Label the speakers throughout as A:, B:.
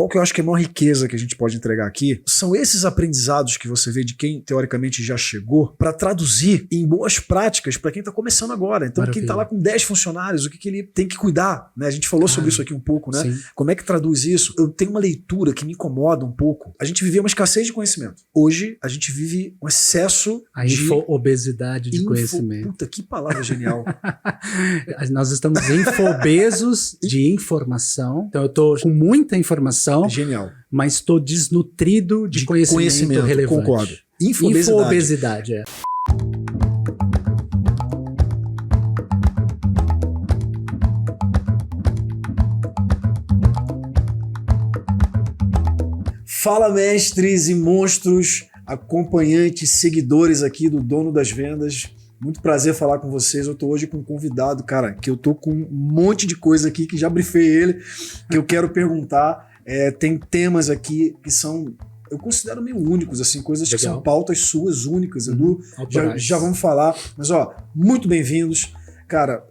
A: qual que eu acho que é a maior riqueza que a gente pode entregar aqui? São esses aprendizados que você vê de quem teoricamente já chegou para traduzir em boas práticas para quem está começando agora. Então, quem está lá com 10 funcionários, o que ele tem que cuidar, né? A gente falou sobre isso aqui um pouco, né?
B: Sim.
A: Como é que traduz isso? Eu tenho uma leitura que me incomoda um pouco. A gente vivia uma escassez de conhecimento. Hoje, a gente vive um excesso de
B: obesidade de conhecimento.
A: Puta, que palavra genial.
B: Nós estamos infobesos de informação. Então, eu tô com muita informação.
A: Genial.
B: Mas estou desnutrido de conhecimento relevante.
A: Concordo.
B: Infobesidade, é.
A: Fala, mestres e monstros, acompanhantes, seguidores aqui do Dono das Vendas. Muito prazer falar com vocês. Eu tô hoje com um convidado, cara, que eu tô com um monte de coisa aqui, que já brifei ele, que eu quero perguntar. Tem temas aqui que são, eu considero meio únicos, assim, coisas que são pautas suas únicas, Edu. Já vamos falar. Mas, ó, muito bem-vindos. Cara,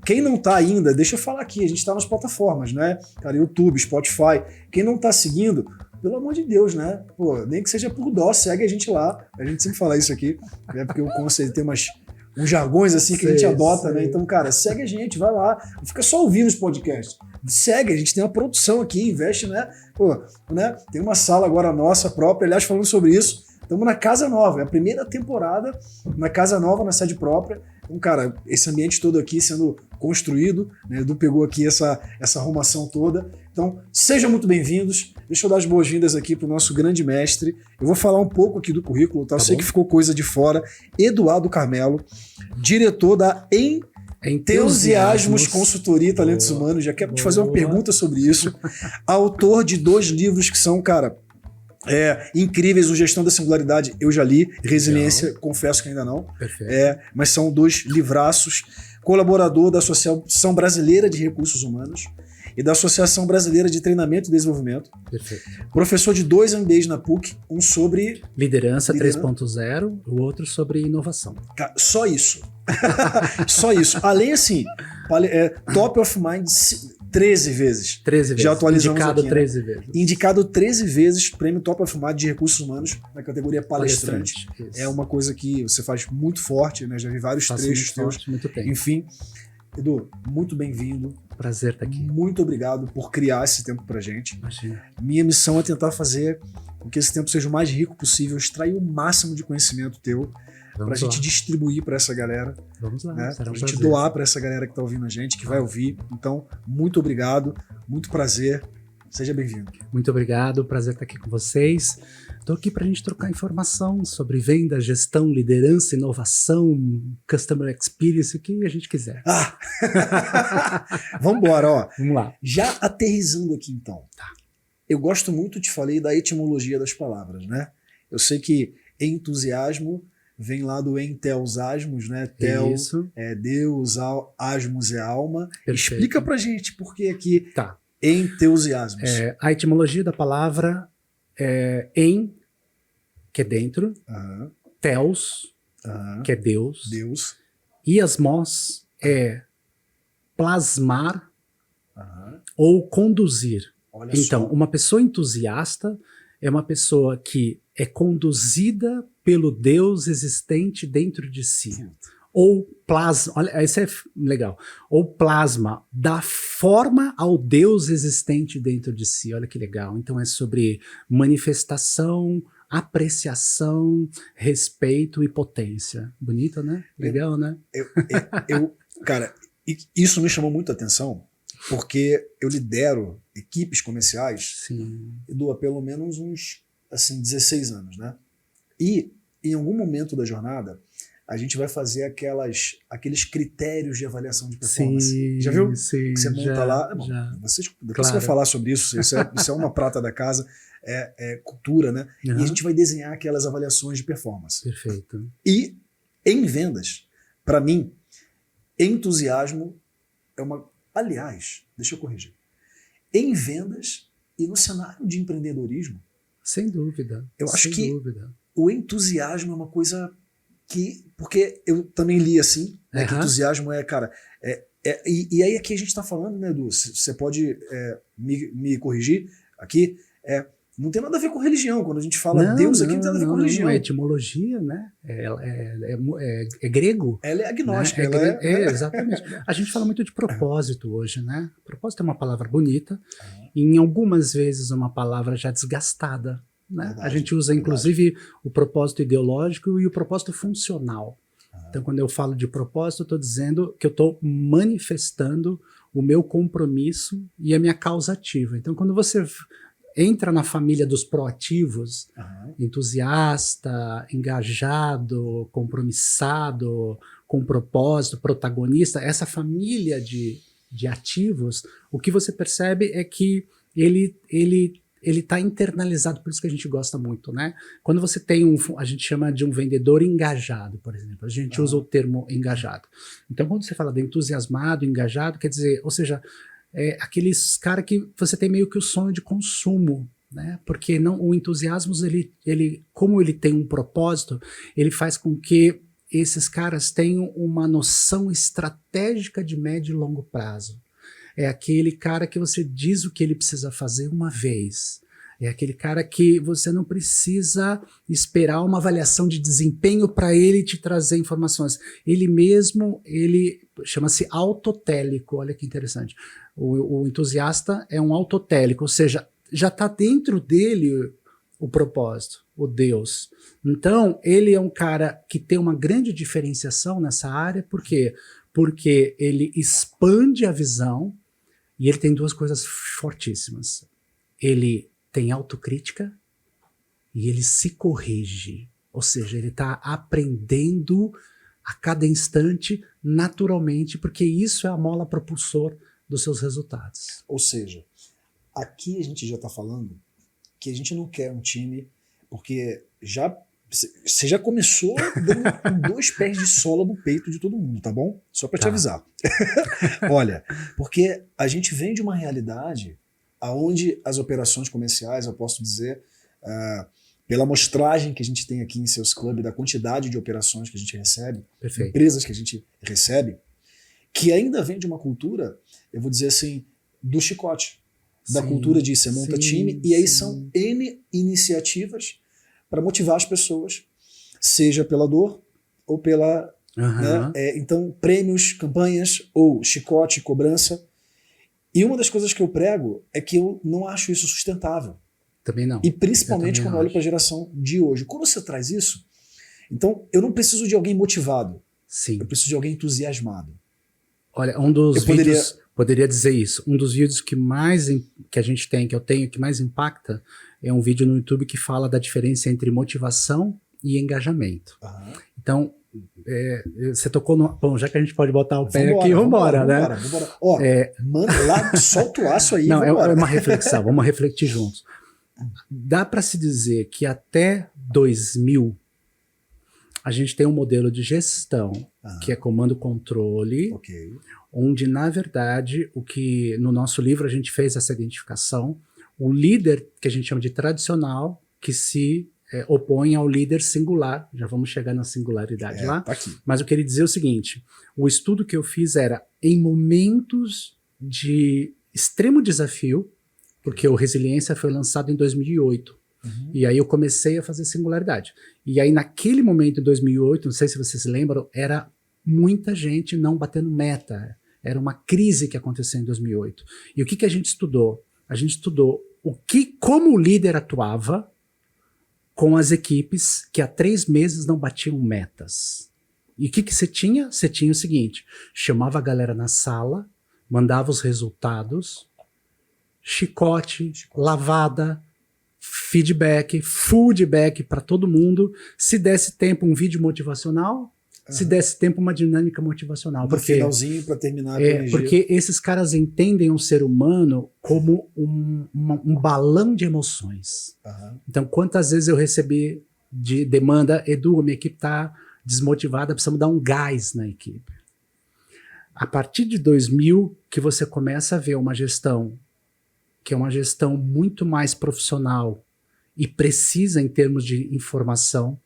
A: quem não tá ainda, deixa eu falar aqui, a gente tá nas plataformas, né? Cara, YouTube, Spotify. Quem não tá seguindo, pelo amor de Deus, né? Pô, nem que seja por dó, segue a gente lá. A gente sempre fala isso aqui, né? Porque o conselho tem uns jargões assim que a gente adota, né? Então, cara, segue a gente, vai lá. Não fica só ouvindo os podcasts. Segue, a gente tem uma produção aqui, investe, né? Pô, né? Tem uma sala agora nossa própria, aliás, falando sobre isso. Estamos na casa nova, é a primeira temporada na casa nova, na sede própria. Então, cara, esse ambiente todo aqui sendo construído, né? Edu pegou aqui essa arrumação toda. Então, sejam muito bem-vindos. Deixa eu dar as boas-vindas aqui para o nosso grande mestre. Eu vou falar um pouco aqui do currículo, tá? Eu sei que ficou coisa de fora. Eduardo Carmelo, diretor da Entusiasmos Consultoria e Talentos Humanos. Já quero te fazer uma pergunta sobre isso. Autor de 2 livros que são, cara, incríveis. O Gestão da Singularidade eu já li. Resiliência, confesso que ainda não.
B: Perfeito.
A: Mas são 2 livraços. Colaborador da Associação Brasileira de Recursos Humanos e da Associação Brasileira de Treinamento e Desenvolvimento.
B: Perfeito.
A: Professor de 2 MBAs na PUC, um sobre
B: liderança 3.0, o outro sobre inovação.
A: Só isso. Só isso. Além, assim, top of mind 13 vezes.
B: 13 vezes.
A: Já atualizamos
B: indicado
A: aqui,
B: 13
A: né?
B: vezes.
A: Indicado 13 vezes prêmio Top of Mind de Recursos Humanos na categoria palestrante. É uma coisa que você faz muito forte, né? Já vi vários trechos teus.
B: Muito tempo.
A: Enfim, Edu, muito bem-vindo.
B: Prazer estar aqui.
A: Muito obrigado por criar esse tempo pra gente.
B: Imagina.
A: Minha missão é tentar fazer com que esse tempo seja o mais rico possível, extrair o máximo de conhecimento teu pra gente distribuir pra essa galera.
B: Vamos lá,
A: né? Pra gente doar pra essa galera que tá ouvindo a gente, que vai ouvir. Então, muito obrigado, muito prazer. Seja bem-vindo.
B: Muito obrigado, prazer estar aqui com vocês. Estou aqui para a gente trocar informação sobre venda, gestão, liderança, inovação, customer experience, o que a gente quiser.
A: Vamos embora, ó.
B: Vamos lá.
A: Já aterrissando aqui, então.
B: Tá.
A: Eu gosto muito, te falei, da etimologia das palavras, né? Eu sei que entusiasmo vem lá do enteosasmos, né? Tel é Deus, asmos é alma.
B: Perfeito.
A: Explica pra gente por que aqui
B: entusiasmos. A etimologia da palavra em, que é dentro, teos, que é Deus, e asmos é plasmar ou conduzir.
A: Olha
B: então,
A: só.
B: uma pessoa entusiasta é uma pessoa que é conduzida pelo Deus existente dentro de si. Ou plasma, olha, isso é legal, ou plasma, dá forma ao Deus existente dentro de si, olha que legal. Então é sobre manifestação, apreciação, respeito e potência. Bonito, né? Legal, né?
A: Cara, isso me chamou muito a atenção, porque eu lidero equipes comerciais há pelo menos uns 16 anos, né? E em algum momento da jornada, a gente vai fazer aqueles critérios de avaliação de performance. Já viu?
B: Sim,
A: que você monta lá. Bom, depois você vai falar sobre isso. Isso é uma prata da casa, é cultura, né? E a gente vai desenhar aquelas avaliações de performance.
B: Perfeito.
A: E em vendas, para mim, entusiasmo é uma... Aliás, deixa eu corrigir. Em vendas e no cenário de empreendedorismo,
B: sem dúvida.
A: Eu acho que o entusiasmo é uma coisa que... Porque eu também li assim, né, que entusiasmo cara... E aí aqui a gente está falando, né, Edu? Você pode me corrigir. aqui, não tem nada a ver com religião. Quando a gente fala Deus aqui, não tem nada a ver com religião.
B: É etimologia, né? É grego.
A: Ela é agnóstica.
B: Né? Exatamente. A gente fala muito de propósito hoje, né? Propósito é uma palavra bonita, e em algumas vezes uma palavra já desgastada. Né? Verdade, a gente usa, inclusive, o propósito ideológico e o propósito funcional. Então, quando eu falo de propósito, eu estou dizendo que eu estou manifestando o meu compromisso e a minha causa ativa. Então, quando você entra na família dos proativos, entusiasta, engajado, compromissado, com propósito, protagonista, essa família de ativos, o que você percebe é que ele está internalizado, por isso que a gente gosta muito, né? Quando você tem a gente chama de um vendedor engajado, por exemplo, a gente usa o termo engajado. Então, quando você fala de entusiasmado, engajado, quer dizer, ou seja, aqueles caras que você tem meio que o sonho de consumo, né? Porque o entusiasmo, como ele tem um propósito, ele faz com que esses caras tenham uma noção estratégica de médio e longo prazo. É aquele cara que você diz o que ele precisa fazer uma vez. É aquele cara que você não precisa esperar uma avaliação de desempenho para ele te trazer informações. Ele mesmo, ele chama-se autotélico, olha que interessante. O entusiasta é um autotélico, ou seja, já está dentro dele o propósito, o Deus. Então, ele é um cara que tem uma grande diferenciação nessa área, por quê? Porque ele expande a visão e ele tem duas coisas fortíssimas. Ele tem autocrítica e ele se corrige. Ou seja, ele está aprendendo a cada instante, naturalmente, porque isso é a mola propulsor dos seus resultados.
A: Ou seja, aqui a gente já está falando que a gente não quer um time, porque você já começou dando com 2 pés de sola no peito de todo mundo, tá bom? Só para te avisar. Olha, porque a gente vem de uma realidade onde as operações comerciais, eu posso dizer, pela amostragem que a gente tem aqui em Sales Club, da quantidade de operações que a gente recebe, empresas que a gente recebe, que ainda vem de uma cultura, eu vou dizer assim, do chicote, da cultura de você monta time, e aí são N iniciativas para motivar as pessoas, seja pela dor ou pela... né, então, prêmios, campanhas ou chicote, cobrança. E uma das coisas que eu prego é que eu não acho isso sustentável.
B: Também não.
A: E principalmente quando eu olho para a geração de hoje. Quando você traz isso, então eu não preciso de alguém motivado.
B: Sim.
A: Eu preciso de alguém entusiasmado.
B: Olha, um dos vídeos... Poderia dizer isso. Um dos vídeos que a gente tem, que eu tenho, que mais impacta, é um vídeo no YouTube que fala da diferença entre motivação e engajamento. Então, você tocou no... Bom, já que a gente pode botar o pé aqui, vambora, né?
A: Vambora. Ó, manda lá, solta o aço aí.
B: Não, é uma reflexão, vamos refletir juntos. Dá para se dizer que até 2000 a gente tem um modelo de gestão que é comando-controle, onde, na verdade, o que no nosso livro a gente fez essa identificação, o líder, que a gente chama de tradicional, que se opõe ao líder singular, já vamos chegar na singularidade lá,
A: tá aqui.
B: Mas eu queria dizer o seguinte, o estudo que eu fiz era em momentos de extremo desafio, porque o Resiliência foi lançado em 2008, e aí eu comecei a fazer singularidade. E aí naquele momento, em 2008, não sei se vocês se lembram, era muita gente não batendo meta. Era uma crise que aconteceu em 2008. E o que a gente estudou? A gente estudou como o líder atuava com as equipes que há 3 meses não batiam metas. E o que você tinha? Você tinha o seguinte, chamava a galera na sala, mandava os resultados, chicote, lavada, feedback, feedback para todo mundo. Se desse tempo, um vídeo motivacional. Se desse tempo, uma dinâmica motivacional.
A: Porque, finalzinho para terminar.
B: Porque esses caras entendem o ser humano como um balão de emoções. Então, quantas vezes eu recebi de demanda, Edu, minha equipe está desmotivada, precisamos dar um gás na equipe. A partir de 2000, que você começa a ver uma gestão que é uma gestão muito mais profissional e precisa em termos de informação,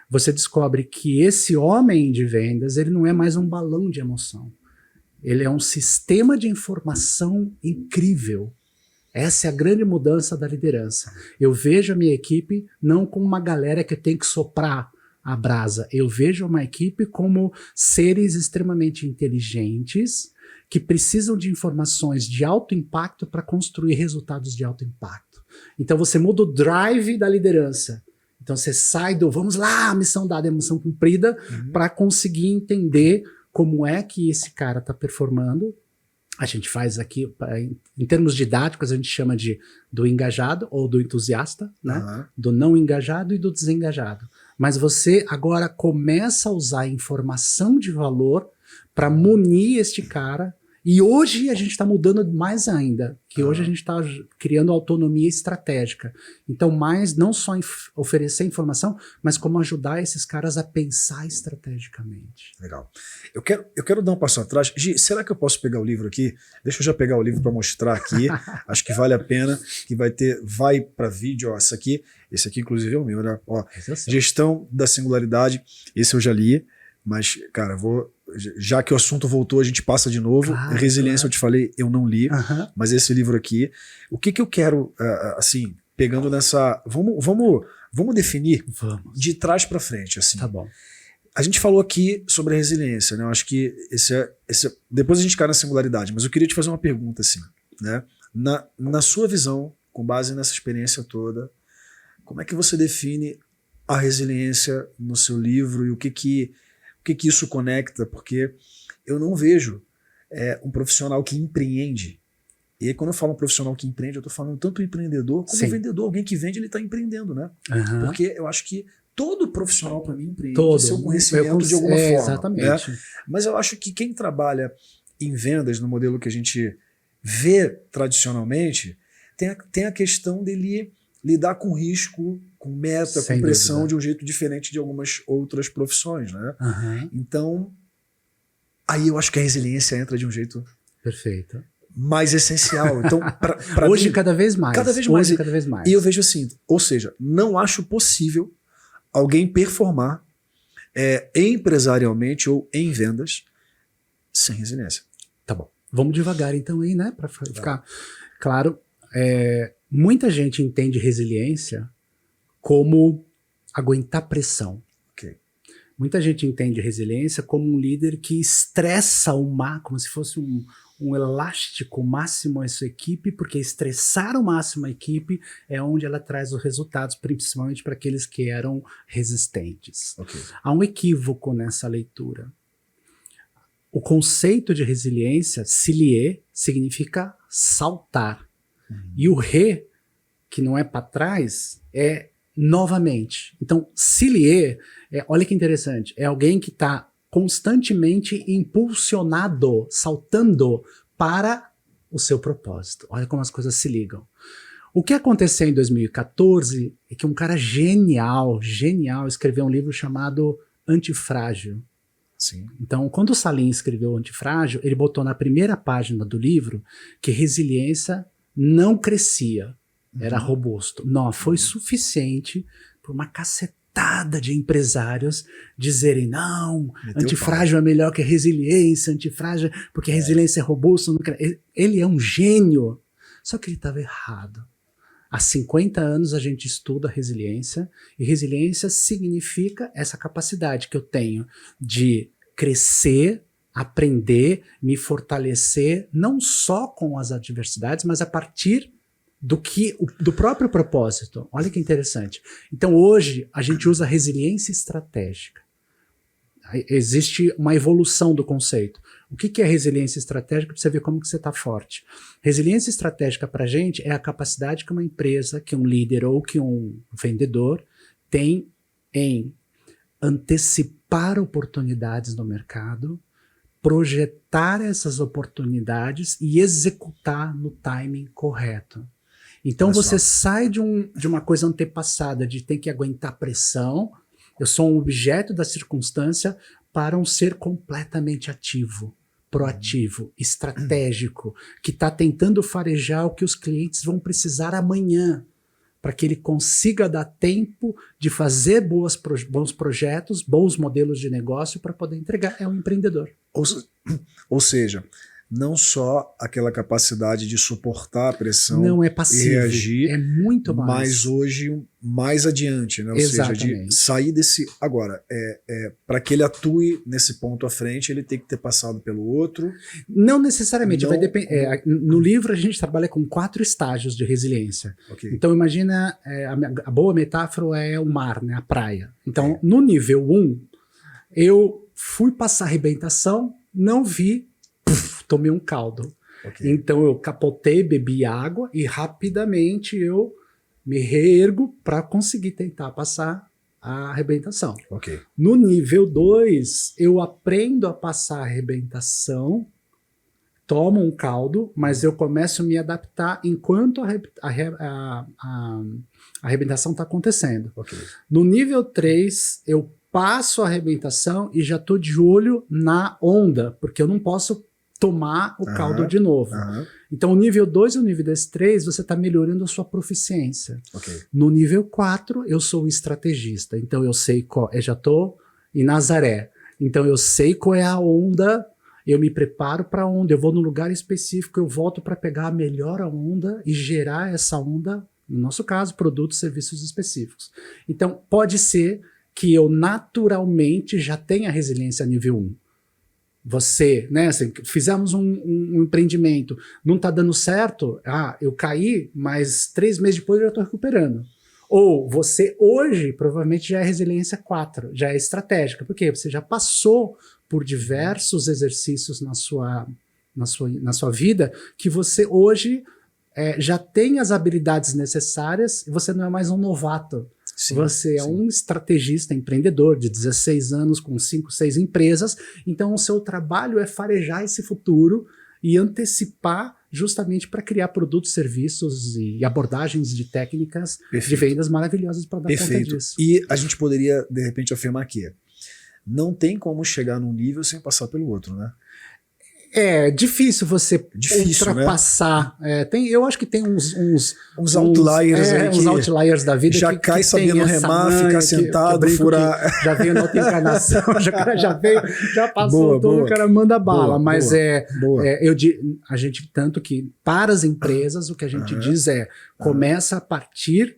B: você descobre que esse homem de vendas, ele não é mais um balão de emoção. Ele é um sistema de informação incrível. Essa é a grande mudança da liderança. Eu vejo a minha equipe não como uma galera que tem que soprar a brasa. Eu vejo uma equipe como seres extremamente inteligentes que precisam de informações de alto impacto para construir resultados de alto impacto. Então você muda o drive da liderança. Então você sai do vamos lá, missão dada, missão cumprida, para conseguir entender como é que esse cara está performando. A gente faz aqui, em termos didáticos, a gente chama do engajado ou do entusiasta, né? Do não engajado e do desengajado. Mas você agora começa a usar informação de valor para munir este cara. E hoje a gente está mudando mais ainda, que hoje a gente está criando autonomia estratégica. Então, mais não só oferecer informação, mas como ajudar esses caras a pensar estrategicamente.
A: Legal. Eu quero dar um passo atrás. Gi, será que eu posso pegar o livro aqui? Deixa eu já pegar o livro para mostrar aqui. Acho que vale a pena, que vai para vídeo. Ó, esse aqui inclusive é o meu, né? Ó, Gestão da Singularidade. Esse eu já li, mas, cara, já que o assunto voltou, a gente passa de novo. Claro, Resiliência, eu te falei, eu não li, mas esse livro aqui, o que eu quero, assim, pegando nessa... Vamos definir de trás para frente, assim.
B: Tá bom.
A: A gente falou aqui sobre a resiliência, né? Eu acho que depois a gente cai na singularidade, mas eu queria te fazer uma pergunta, assim, né? Na sua visão, com base nessa experiência toda, como é que você define a resiliência no seu livro e o que isso conecta? Porque eu não vejo um profissional que empreende. E aí, quando eu falo um profissional que empreende, eu estou falando tanto empreendedor como vendedor. Alguém que vende, ele está empreendendo, né? Porque eu acho que todo profissional, para mim, empreende seu conhecimento de alguma forma.
B: Exatamente.
A: Né? Mas eu acho que quem trabalha em vendas, no modelo que a gente vê tradicionalmente, tem a questão dele lidar com risco, com meta, com pressão de um jeito diferente de algumas outras profissões, né? Então, aí eu acho que a resiliência entra de um jeito
B: perfeito,
A: mais essencial. Então, pra
B: hoje
A: mim,
B: cada vez mais.
A: Cada vez mais. E eu vejo assim, ou seja, não acho possível alguém performar empresarialmente ou em vendas sem resiliência.
B: Tá bom. Vamos devagar então aí, né? Para ficar claro. Muita gente entende resiliência como aguentar pressão. Muita gente entende resiliência como um líder que estressa como se fosse um elástico máximo a sua equipe, porque estressar ao máximo a equipe é onde ela traz os resultados, principalmente para aqueles que eram resistentes. Há um equívoco nessa leitura. O conceito de resiliência, silier, significa saltar. E o re, que não é para trás, é novamente. Então, silier, olha que interessante, é alguém que está constantemente impulsionado, saltando para o seu propósito. Olha como as coisas se ligam. O que aconteceu em 2014 é que um cara genial escreveu um livro chamado Antifrágil.
A: Sim.
B: Então, quando o Salim escreveu Antifrágil, ele botou na primeira página do livro que resiliência não crescia, era robusto. Não, foi suficiente para uma cacetada de empresários dizerem, não, antifrágil é melhor que resiliência, antifrágil porque a resiliência é robusta. Ele é um gênio, só que ele estava errado. Há 50 anos a gente estuda resiliência, e resiliência significa essa capacidade que eu tenho de crescer, aprender, me fortalecer, não só com as adversidades, mas a partir do próprio propósito. Olha que interessante. Então hoje a gente usa resiliência estratégica. Existe uma evolução do conceito. O que é resiliência estratégica? Para você ver como que você está forte. Resiliência estratégica para a gente é a capacidade que uma empresa, que um líder ou que um vendedor tem em antecipar oportunidades no mercado, projetar essas oportunidades e executar no timing correto. Então você sai de uma coisa antepassada, de ter que aguentar pressão, eu sou um objeto da circunstância, para um ser completamente ativo, proativo, estratégico, que está tentando farejar o que os clientes vão precisar amanhã, para que ele consiga dar tempo de fazer bons projetos, bons modelos de negócio para poder entregar. É um empreendedor.
A: Ou seja, não só aquela capacidade de suportar a pressão
B: Não é
A: e
B: passivo,
A: reagir,
B: é muito mais.
A: mas hoje mais adiante, né? Ou seja, de sair desse... Agora, para que ele atue nesse ponto à frente, ele tem que ter passado pelo outro.
B: Não necessariamente,
A: Não,
B: vai depender. No livro a gente trabalha com 4 estágios de resiliência.
A: Okay.
B: Então imagina, a boa metáfora é o mar, né, a praia. Então no nível 1, eu fui passar arrebentação, não vi, tomei um caldo. Okay. Então eu capotei, bebi água e rapidamente eu me reergo para conseguir tentar passar a arrebentação.
A: Okay.
B: No nível 2, eu aprendo a passar a arrebentação, tomo um caldo, mas eu começo a me adaptar enquanto a arrebentação está acontecendo.
A: Okay.
B: No nível 3, eu passo a arrebentação e já estou de olho na onda, porque eu não posso tomar o caldo de novo. Então, o nível 2 e o nível 3, você está melhorando a sua proficiência.
A: Okay.
B: No nível 4, eu sou o estrategista. Então, eu sei qual... Eu já estou em Nazaré. Então, eu sei qual é a onda, eu me preparo para a onda, eu vou num lugar específico, eu volto para pegar a melhor onda e gerar essa onda, no nosso caso, produtos e serviços específicos. Então, pode ser que eu naturalmente já tenha resiliência nível 1. Você, né, assim, fizemos um empreendimento, não está dando certo, eu caí, mas 3 meses depois eu já estou recuperando. Ou você hoje provavelmente já é resiliência 4, já é estratégica, porque você já passou por diversos exercícios na sua vida que você hoje já tem as habilidades necessárias e você não é mais um novato. Sim, você é um estrategista, empreendedor de 16 anos com 5, 6 empresas, então o seu trabalho é farejar esse futuro e antecipar justamente para criar produtos, serviços e abordagens de técnicas de vendas maravilhosas para dar conta disso.
A: E a gente poderia, de repente, afirmar que não tem como chegar num nível sem passar pelo outro, né?
B: É difícil você ultrapassar.
A: Né?
B: Eu acho que tem uns
A: outliers aí
B: uns outliers da vida
A: já cai sabendo remar, ficar sentado, furar.
B: Já veio na outra encarnação, já passou tudo, o cara manda bala. Mas a gente, tanto que para as empresas, o que a gente diz começa a partir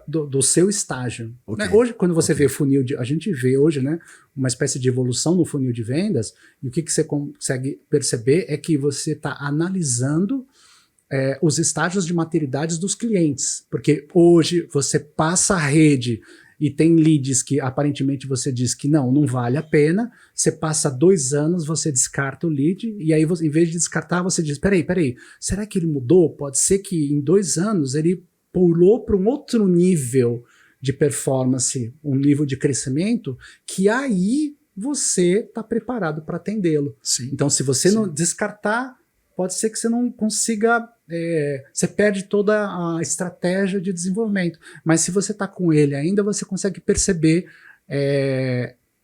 B: do seu estágio.
A: Okay.
B: Né? Hoje, quando você vê funil, a gente vê hoje, né, uma espécie de evolução no funil de vendas, e o que você consegue perceber é que você está analisando os estágios de maturidade dos clientes, porque hoje você passa a rede e tem leads que aparentemente você diz que não vale a pena, você passa 2 anos, você descarta o lead, e aí em vez de descartar, você diz, peraí, será que ele mudou? Pode ser que em 2 anos ele pulou para um outro nível de performance, um nível de crescimento, que aí você está preparado para atendê-lo. Então, se você não descartar, pode ser que você não consiga, você perde toda a estratégia de desenvolvimento. Mas se você está com ele ainda, você consegue perceber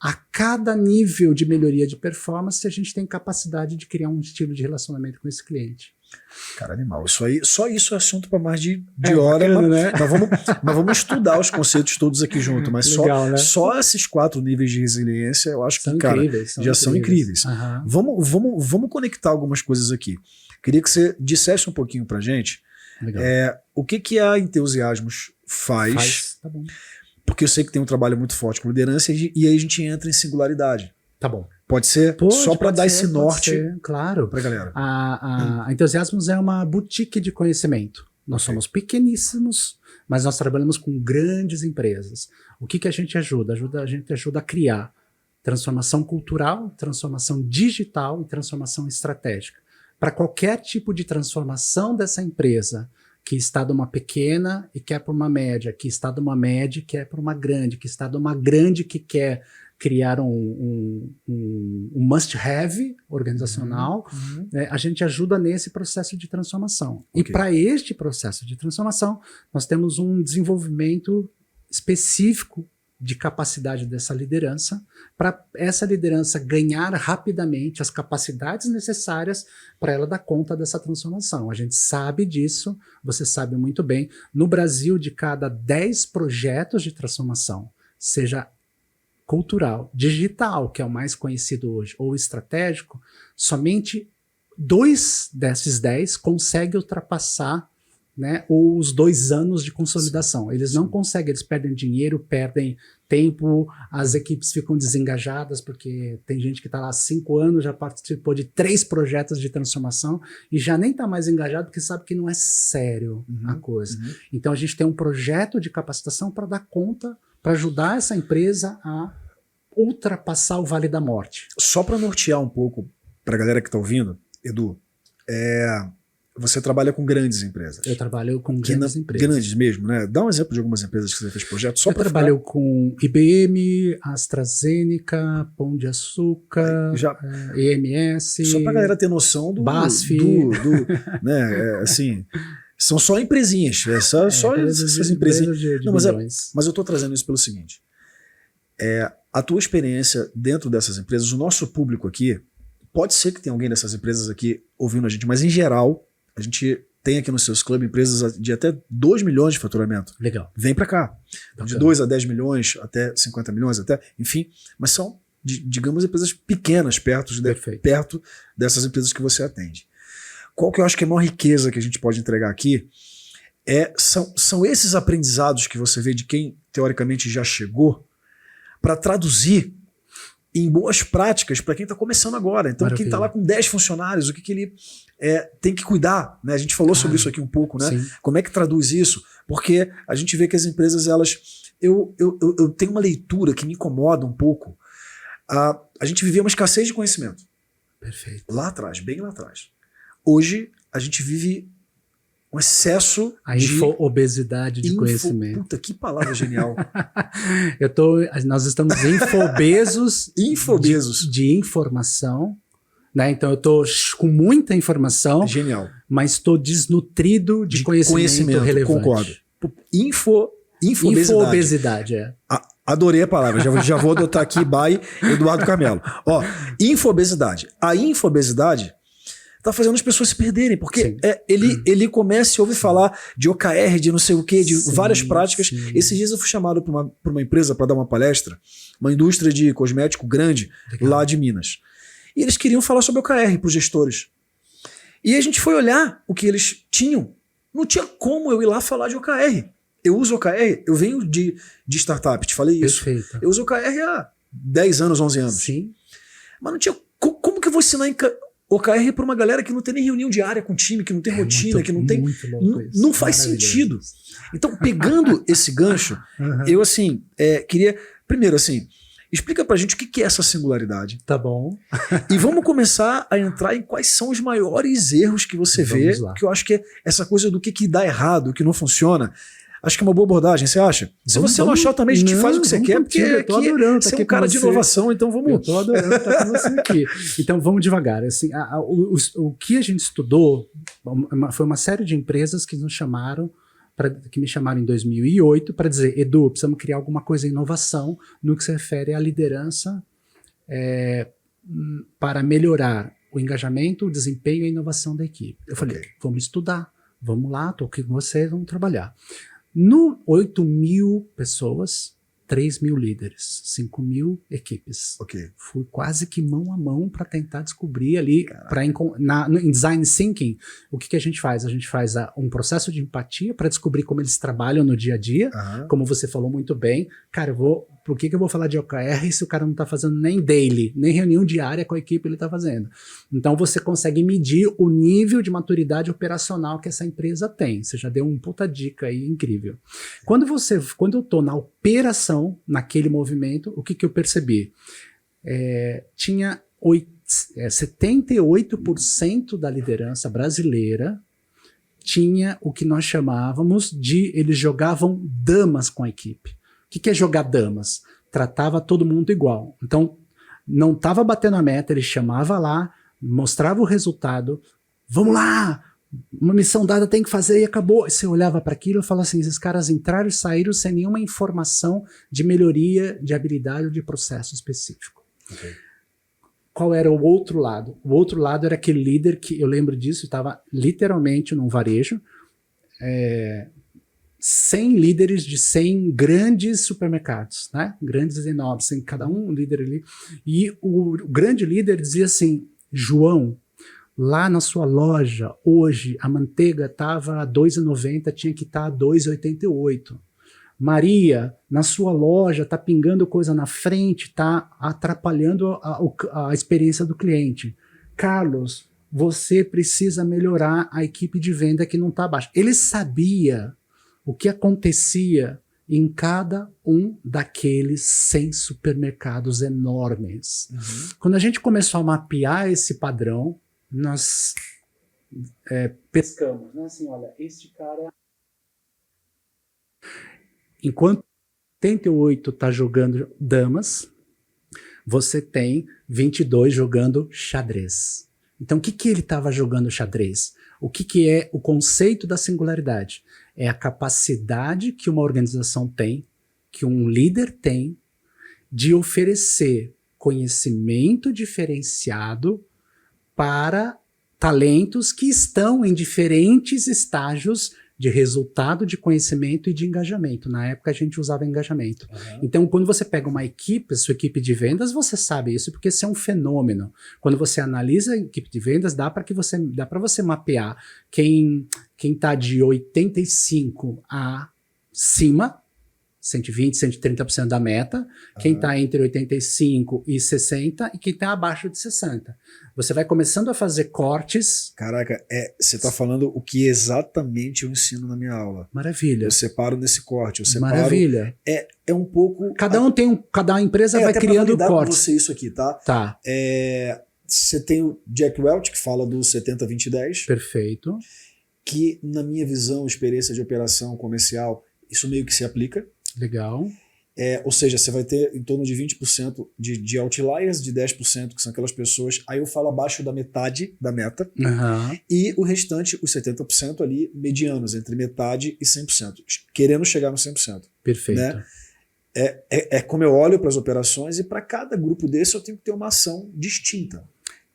B: a cada nível de melhoria de performance, a gente tem capacidade de criar um estilo de relacionamento com esse cliente.
A: Cara, animal. Isso aí, só isso é assunto para mais de hora.
B: Bacana, né?
A: Nós vamos estudar os conceitos todos aqui junto, mas
B: legal, né?
A: só esses 4 níveis de resiliência, eu acho que, cara, são incríveis. Vamos conectar algumas coisas aqui. Queria que você dissesse um pouquinho pra gente o que a Entusiasmos faz.
B: Tá bom.
A: Porque eu sei que tem um trabalho muito forte com liderança e aí a gente entra em singularidade.
B: Tá bom.
A: Pode ser? Só para dar esse norte
B: claro.
A: para a galera.
B: A Entusiasmos é uma boutique de conhecimento. Nós somos pequeníssimos, mas nós trabalhamos com grandes empresas. O que a gente ajuda? A gente ajuda a criar transformação cultural, transformação digital e transformação estratégica. Para qualquer tipo de transformação dessa empresa, que está de uma pequena e quer para uma média, que está de uma média e quer para uma grande, que está de uma grande que quer criar um must-have organizacional, a gente ajuda nesse processo de transformação. Okay. E para este processo de transformação, nós temos um desenvolvimento específico de capacidade dessa liderança, para essa liderança ganhar rapidamente as capacidades necessárias para ela dar conta dessa transformação. A gente sabe disso, você sabe muito bem. No Brasil, de cada 10 projetos de transformação, seja cultural, digital, que é o mais conhecido hoje, ou estratégico, somente 2 desses 10 conseguem ultrapassar, né, os 2 anos de consolidação. Eles não conseguem, eles perdem dinheiro, perdem tempo, as equipes ficam desengajadas, porque tem gente que está lá há 5 anos, já participou de 3 projetos de transformação e já nem está mais engajado porque sabe que não é sério a coisa. Então a gente tem um projeto de capacitação para dar conta, para ajudar essa empresa a ultrapassar o Vale da Morte.
A: Só para nortear um pouco para a galera que está ouvindo, Edu, você trabalha com grandes empresas.
B: Eu trabalho com grandes empresas.
A: Grandes mesmo, né? Dá um exemplo de algumas empresas que você fez projeto.
B: Eu trabalho com IBM, AstraZeneca, Pão de Açúcar, EMS.
A: Só para a galera ter noção do
B: BASF.
A: Né, assim, são só empresinhas. Só essas empresinhas.
B: De
A: Não,
B: milhões.
A: mas eu estou trazendo isso pelo seguinte. A tua experiência dentro dessas empresas, o nosso público aqui, pode ser que tenha alguém dessas empresas aqui ouvindo a gente, mas em geral, a gente tem aqui no Sales Club empresas de até 2 milhões de faturamento.
B: Legal.
A: Vem para cá. De 2 a 10 milhões, até 50 milhões, enfim. Mas são, digamos, empresas pequenas perto dessas empresas que você atende. Qual que eu acho que é a maior riqueza que a gente pode entregar aqui são esses aprendizados que você vê de quem, teoricamente, já chegou, para traduzir em boas práticas para quem está começando agora. Então, quem está lá com 10 funcionários, o que ele tem que cuidar, né? A gente falou sobre isso aqui um pouco, né?
B: Sim.
A: Como é que traduz isso? Porque a gente vê que as empresas, eu tenho uma leitura que me incomoda um pouco. A gente vivia uma escassez de conhecimento.
B: Perfeito.
A: Lá atrás, bem lá atrás. Hoje, a gente vive um excesso de
B: obesidade de conhecimento.
A: Puta, que palavra genial.
B: Nós estamos infobesos de informação, né? Então eu estou com muita informação,
A: genial,
B: mas estou desnutrido de conhecimento relevante.
A: Concordo. Infobesidade. Adorei a palavra, já vou adotar aqui by Eduardo Carmelo. Infobesidade. A infobesidade tá fazendo as pessoas se perderem, porque ele começa e ouve falar de OKR, de não sei o quê, de várias práticas. Sim. Esses dias eu fui chamado para uma empresa para dar uma palestra, uma indústria de cosmético grande, lá de Minas. E eles queriam falar sobre OKR para os gestores. E a gente foi olhar o que eles tinham. Não tinha como eu ir lá falar de OKR. Eu uso OKR, eu venho de startup, te falei isso.
B: Perfeito.
A: Eu uso OKR há 10 anos, 11 anos.
B: Sim.
A: Mas não tinha... Como que eu vou ensinar OKR para uma galera que não tem nem reunião diária com o time, que não tem rotina, que não tem... Não faz sentido. Então, pegando esse gancho, eu queria... Primeiro, explica pra gente o que é essa singularidade.
B: Tá bom.
A: E vamos começar a entrar em quais são os maiores erros que você vê, que eu acho que é essa coisa do que dá errado, o que não funciona. Acho que é uma boa abordagem, você acha? Se você não achar também, a gente faz o que você quer, porque
B: eu tô adorando,
A: você é um cara de inovação, então vamos...
B: Eu tô adorando estar com você aqui. Então vamos devagar. O que a gente estudou foi uma série de empresas que nos chamaram, que me chamaram em 2008 para dizer, Edu, precisamos criar alguma coisa em inovação no que se refere à liderança para melhorar o engajamento, o desempenho e a inovação da equipe. Eu falei, vamos estudar, vamos lá, estou aqui com vocês, vamos trabalhar. No 8.000 pessoas, 3.000 líderes, 5.000 equipes. Fui quase que mão a mão para tentar descobrir ali, em Design Thinking, o que a gente faz? A gente faz um processo de empatia para descobrir como eles trabalham no dia a dia, como você falou muito bem. Cara, por que eu vou falar de OKR se o cara não está fazendo nem daily, nem reunião diária com a equipe ele está fazendo? Então você consegue medir o nível de maturidade operacional que essa empresa tem. Você já deu uma puta dica aí incrível. Quando eu estou na operação, naquele movimento, o que eu percebi? Tinha 78% da liderança brasileira tinha o que nós chamávamos de... Eles jogavam damas com a equipe. O que é jogar damas? Tratava todo mundo igual. Então, não estava batendo a meta, ele chamava lá, mostrava o resultado, vamos lá, uma missão dada tem que fazer e acabou. Você olhava para aquilo e falava assim, esses caras entraram e saíram sem nenhuma informação de melhoria de habilidade ou de processo específico. Qual era o outro lado? O outro lado era aquele líder que, eu lembro disso, estava literalmente num varejo, 100 líderes de 100 grandes supermercados, né? Grandes e enormes, cada um líder ali. E o grande líder dizia assim, João, Lá na sua loja, hoje, a manteiga estava a R$ 2,90, tinha que estar a R$ 2,88. Maria, na sua loja, está pingando coisa na frente, está atrapalhando a experiência do cliente. Carlos, você precisa melhorar a equipe de venda que não está abaixo. Ele sabia o que acontecia em cada um daqueles 100 supermercados enormes. Quando a gente começou a mapear esse padrão, nós pescamos, né? Assim, olha, este cara... Enquanto 88 está jogando damas, você tem 22 jogando xadrez. Então, o que ele estava jogando xadrez? O que é o conceito da singularidade? É a capacidade que uma organização tem, que um líder tem, de oferecer conhecimento diferenciado para talentos que estão em diferentes estágios de resultado, de conhecimento e de engajamento. Na época a gente usava engajamento. Então, quando você pega uma equipe, sua equipe de vendas, você sabe isso, porque isso é um fenômeno. Quando você analisa a equipe de vendas, dá para você mapear quem está de 85 acima, 120%, 130% da meta, quem está entre 85 e 60 e quem está abaixo de 60. Você vai começando a fazer cortes.
A: Caraca, você está falando o que exatamente eu ensino na minha aula.
B: Maravilha.
A: Eu separo nesse corte, eu separo...
B: Maravilha.
A: É um pouco...
B: Cada empresa vai criando cortes.
A: Com você isso aqui, tá?
B: Tá.
A: Você tem o Jack Welch, que fala do 70-20-10.
B: Perfeito.
A: Que, na minha visão, experiência de operação comercial, isso meio que se aplica.
B: Legal.
A: Ou seja, você vai ter em torno de 20% de outliers, de 10%, que são aquelas pessoas, aí eu falo abaixo da metade da meta, e o restante, os 70% ali, medianos, entre metade e 100%, querendo chegar no 100%.
B: Perfeito.
A: Né? É como eu olho para as operações, e para cada grupo desse eu tenho que ter uma ação distinta.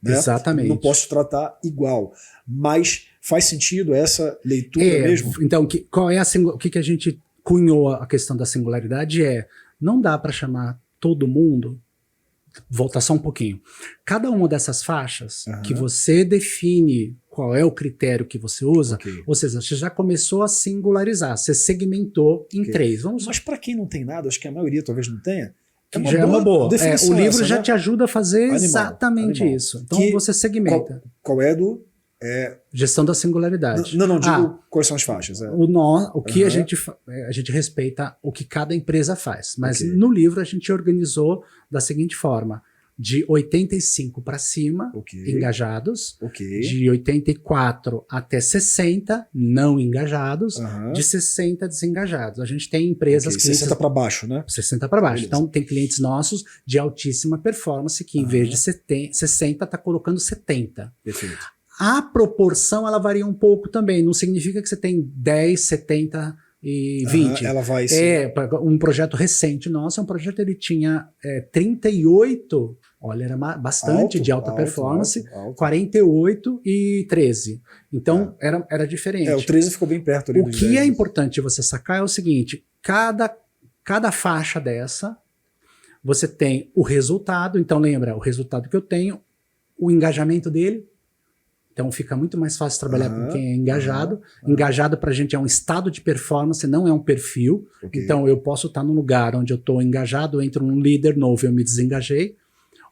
A: Né?
B: Exatamente.
A: Não posso tratar igual, mas faz sentido essa leitura mesmo?
B: Então, qual é o que a gente cunhou a questão da singularidade? Não dá para chamar todo mundo, volta só um pouquinho, cada uma dessas faixas que você define qual é o critério que você usa, ou seja, você já começou a singularizar, você segmentou em 3.
A: Mas para quem não tem nada, acho que a maioria talvez não tenha,
B: já é uma boa. O livro já te ajuda a fazer exatamente isso. Então você segmenta.
A: Qual é do...
B: Gestão da singularidade.
A: Não digo quais são as faixas.
B: O que a gente respeita o que cada empresa faz, mas no livro a gente organizou da seguinte forma: de 85 para cima, engajados, de 84 até 60 não engajados, de 60 desengajados. A gente tem empresas...
A: 60 para baixo, né?
B: 60 para baixo. Beleza. Então tem clientes nossos de altíssima performance que em vez de 60 está colocando 70.
A: Perfeito.
B: A proporção, ela varia um pouco também. Não significa que você tem 10, 70 e 20.
A: Ela vai
B: um projeto recente nosso, ele tinha 38, olha, era bastante de alta performance, alto. 48 e 13. Então, era diferente.
A: O 13 ficou bem perto ali.
B: O que é importante você sacar é o seguinte: cada faixa dessa, você tem o resultado. Então, lembra, o resultado que eu tenho, o engajamento dele. Então fica muito mais fácil trabalhar com quem é engajado. Engajado para a gente é um estado de performance, não é um perfil. Então eu posso estar num lugar onde eu estou engajado, entra um líder novo e eu me desengajei.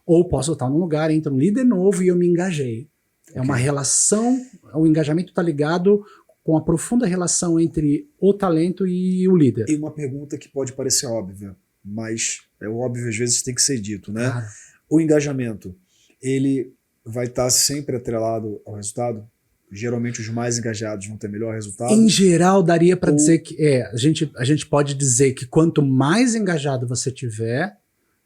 B: Ou posso estar num lugar, entra um líder novo e eu me engajei. É uma relação, o engajamento está ligado com a profunda relação entre o talento e o líder.
A: E uma pergunta que pode parecer óbvia, mas o óbvio às vezes tem que ser dito, né?
B: Claro.
A: O engajamento, ele vai estar sempre atrelado ao resultado? Geralmente os mais engajados vão ter melhor resultado?
B: Em geral, daria para dizer que... a gente pode dizer que quanto mais engajado você tiver,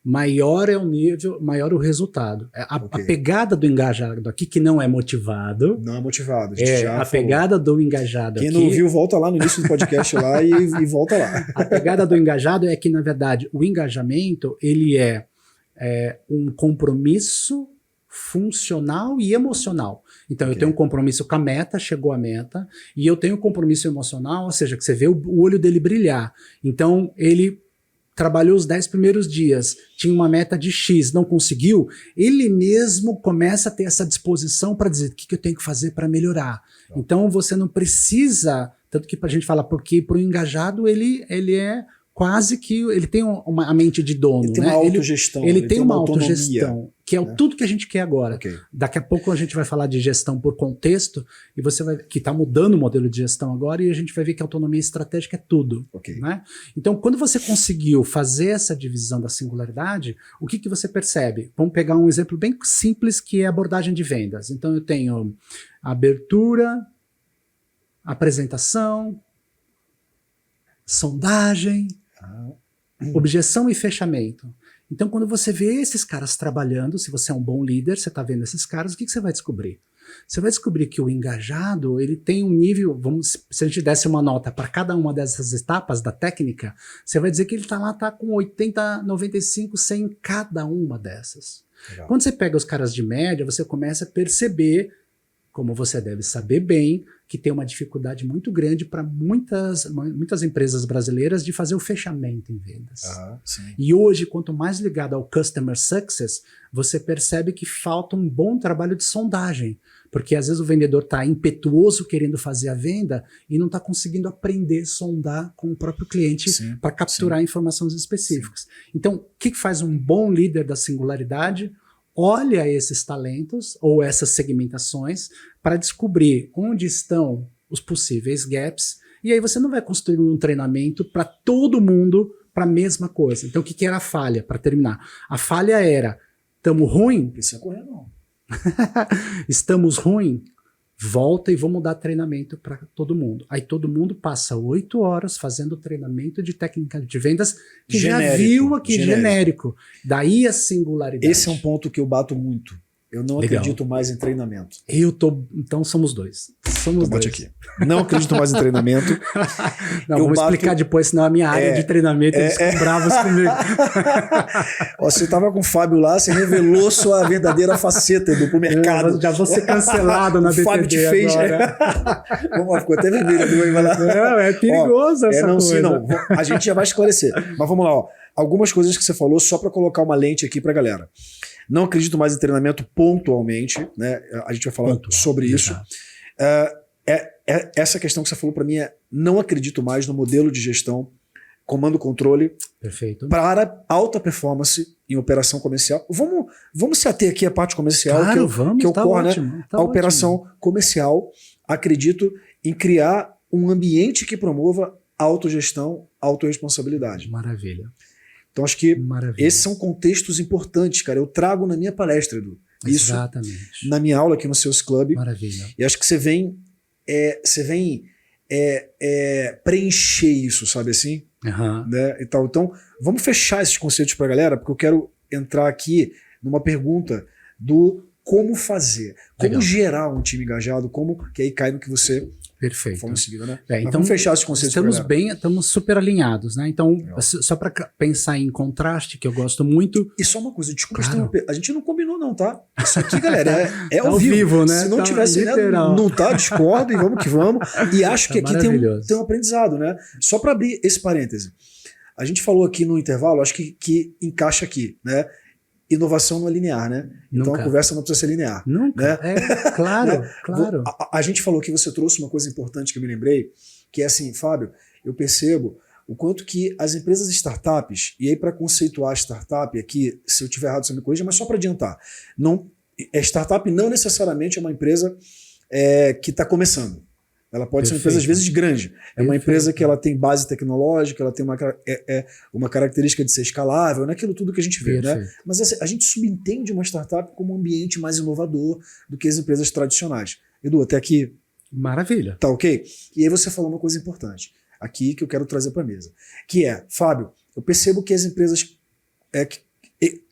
B: maior é o nível, maior o resultado. A pegada do engajado aqui, que não é motivado...
A: Não é motivado, a gente já falou.
B: Pegada do engajado
A: Quem
B: aqui...
A: não ouviu, volta lá no início do podcast lá e volta lá.
B: A pegada do engajado é que, na verdade, o engajamento, ele é um compromisso funcional e emocional. Então eu tenho um compromisso com a meta, chegou a meta, e eu tenho um compromisso emocional, ou seja, que você vê o olho dele brilhar. Então ele trabalhou os 10 primeiros dias, tinha uma meta de X, não conseguiu, ele mesmo começa a ter essa disposição para dizer o que eu tenho que fazer para melhorar. Então você não precisa, tanto que a gente fala, porque para o engajado ele é quase que, ele tem a mente de dono.
A: Ele tem uma autogestão.
B: Ele tem uma autogestão, que é tudo que a gente quer agora.
A: Okay.
B: Daqui a pouco a gente vai falar de gestão por contexto, e você vai, que está mudando o modelo de gestão agora, e a gente vai ver que a autonomia estratégica é tudo.
A: Okay.
B: Né? Então, quando você conseguiu fazer essa divisão da singularidade, o que você percebe? Vamos pegar um exemplo bem simples, que é a abordagem de vendas. Então, eu tenho abertura, apresentação, sondagem, objeção e fechamento. Então, quando você vê esses caras trabalhando, se você é um bom líder, você está vendo esses caras, o que você vai descobrir? Você vai descobrir que o engajado, ele tem um nível, se a gente desse uma nota para cada uma dessas etapas da técnica, você vai dizer que ele tá com 80, 95, 100 em cada uma dessas.
A: Legal.
B: Quando você pega os caras de média, você começa a perceber, como você deve saber bem, que tem uma dificuldade muito grande para muitas empresas brasileiras de fazer o fechamento em vendas. E hoje, quanto mais ligado ao customer success, você percebe que falta um bom trabalho de sondagem, porque às vezes o vendedor está impetuoso querendo fazer a venda e não está conseguindo aprender a sondar com o próprio cliente para capturar informações específicas. Então, o que faz um bom líder da singularidade? Olha esses talentos ou essas segmentações para descobrir onde estão os possíveis gaps, e aí você não vai construir um treinamento para todo mundo para a mesma coisa. Então o que era a falha, para terminar? A falha era, estamos ruim?
A: Não precisa correr não.
B: Estamos ruim? Volta e vamos dar treinamento para todo mundo. Aí todo mundo passa 8 horas fazendo treinamento de técnica de vendas que genérico, já viu aqui, genérico. Daí a singularidade.
A: Esse é um ponto que eu bato muito. Eu não acredito mais em treinamento.
B: Então somos dois. Somos dois.
A: Aqui. Não acredito mais em treinamento.
B: Não, vamos explicar depois, senão a minha área de treinamento, eles ficam bravos comigo.
A: Você estava com o Fábio lá, você revelou sua verdadeira faceta do mercado.
B: Já vou ser cancelado na BTD. O Fábio te fez.
A: Vamos lá, ficou até vermelho.
B: Não, é perigoso essa coisa.
A: Não. A gente já vai esclarecer. Mas vamos lá, algumas coisas que você falou, só para colocar uma lente aqui para galera. Não acredito mais em treinamento pontualmente, né? A gente vai falar sobre isso. Essa questão que você falou para mim não acredito mais no modelo de gestão, comando-controle para alta performance em operação comercial. Vamos se ater aqui à parte comercial, que ocorre, né? A operação comercial, acredito em criar um ambiente que promova autogestão, autorresponsabilidade.
B: Maravilha.
A: Então, acho que esses são contextos importantes, cara. Eu trago na minha palestra, Edu. Isso.
B: Exatamente.
A: Na minha aula aqui no Sales Club.
B: Maravilha.
A: E acho que você vem preencher isso, sabe assim? Né? E tal. Então, vamos fechar esses conceitos para a galera, porque eu quero entrar aqui numa pergunta do como fazer, como gerar um time engajado, que aí cai no que você...
B: Perfeito.
A: Falando em seguida, né?
B: Então,
A: vamos fechar esses conceitos.
B: Estamos super alinhados, né? Então, só para pensar em contraste, que eu gosto muito.
A: E só uma coisa, desculpa, a gente não combinou, não, tá? Isso aqui, galera, é ao vivo,
B: né?
A: Se não tivesse, né, não tá, discordo e vamos que vamos. E acho que aqui tem um aprendizado, né? Só para abrir esse parêntese. A gente falou aqui no intervalo, acho que encaixa aqui, né? Inovação não é linear, né? Então a conversa não precisa ser linear.
B: Nunca.
A: Né?
B: Claro, claro.
A: A gente falou que você trouxe uma coisa importante que eu me lembrei, que é assim, Fábio, eu percebo o quanto que as empresas startups, e aí para conceituar a startup aqui, se eu estiver errado você me corrija, mas só para adiantar, startup não necessariamente é uma empresa que está começando. Ela pode ser uma empresa, às vezes, grande. É uma empresa que ela tem base tecnológica, ela tem uma característica de ser escalável, naquilo tudo que a gente vê. Né? Mas a gente subentende uma startup como um ambiente mais inovador do que as empresas tradicionais. Edu, até aqui...
B: Maravilha.
A: Tá ok? E aí você falou uma coisa importante aqui que eu quero trazer para a mesa. Que é, Fábio, eu percebo que as empresas que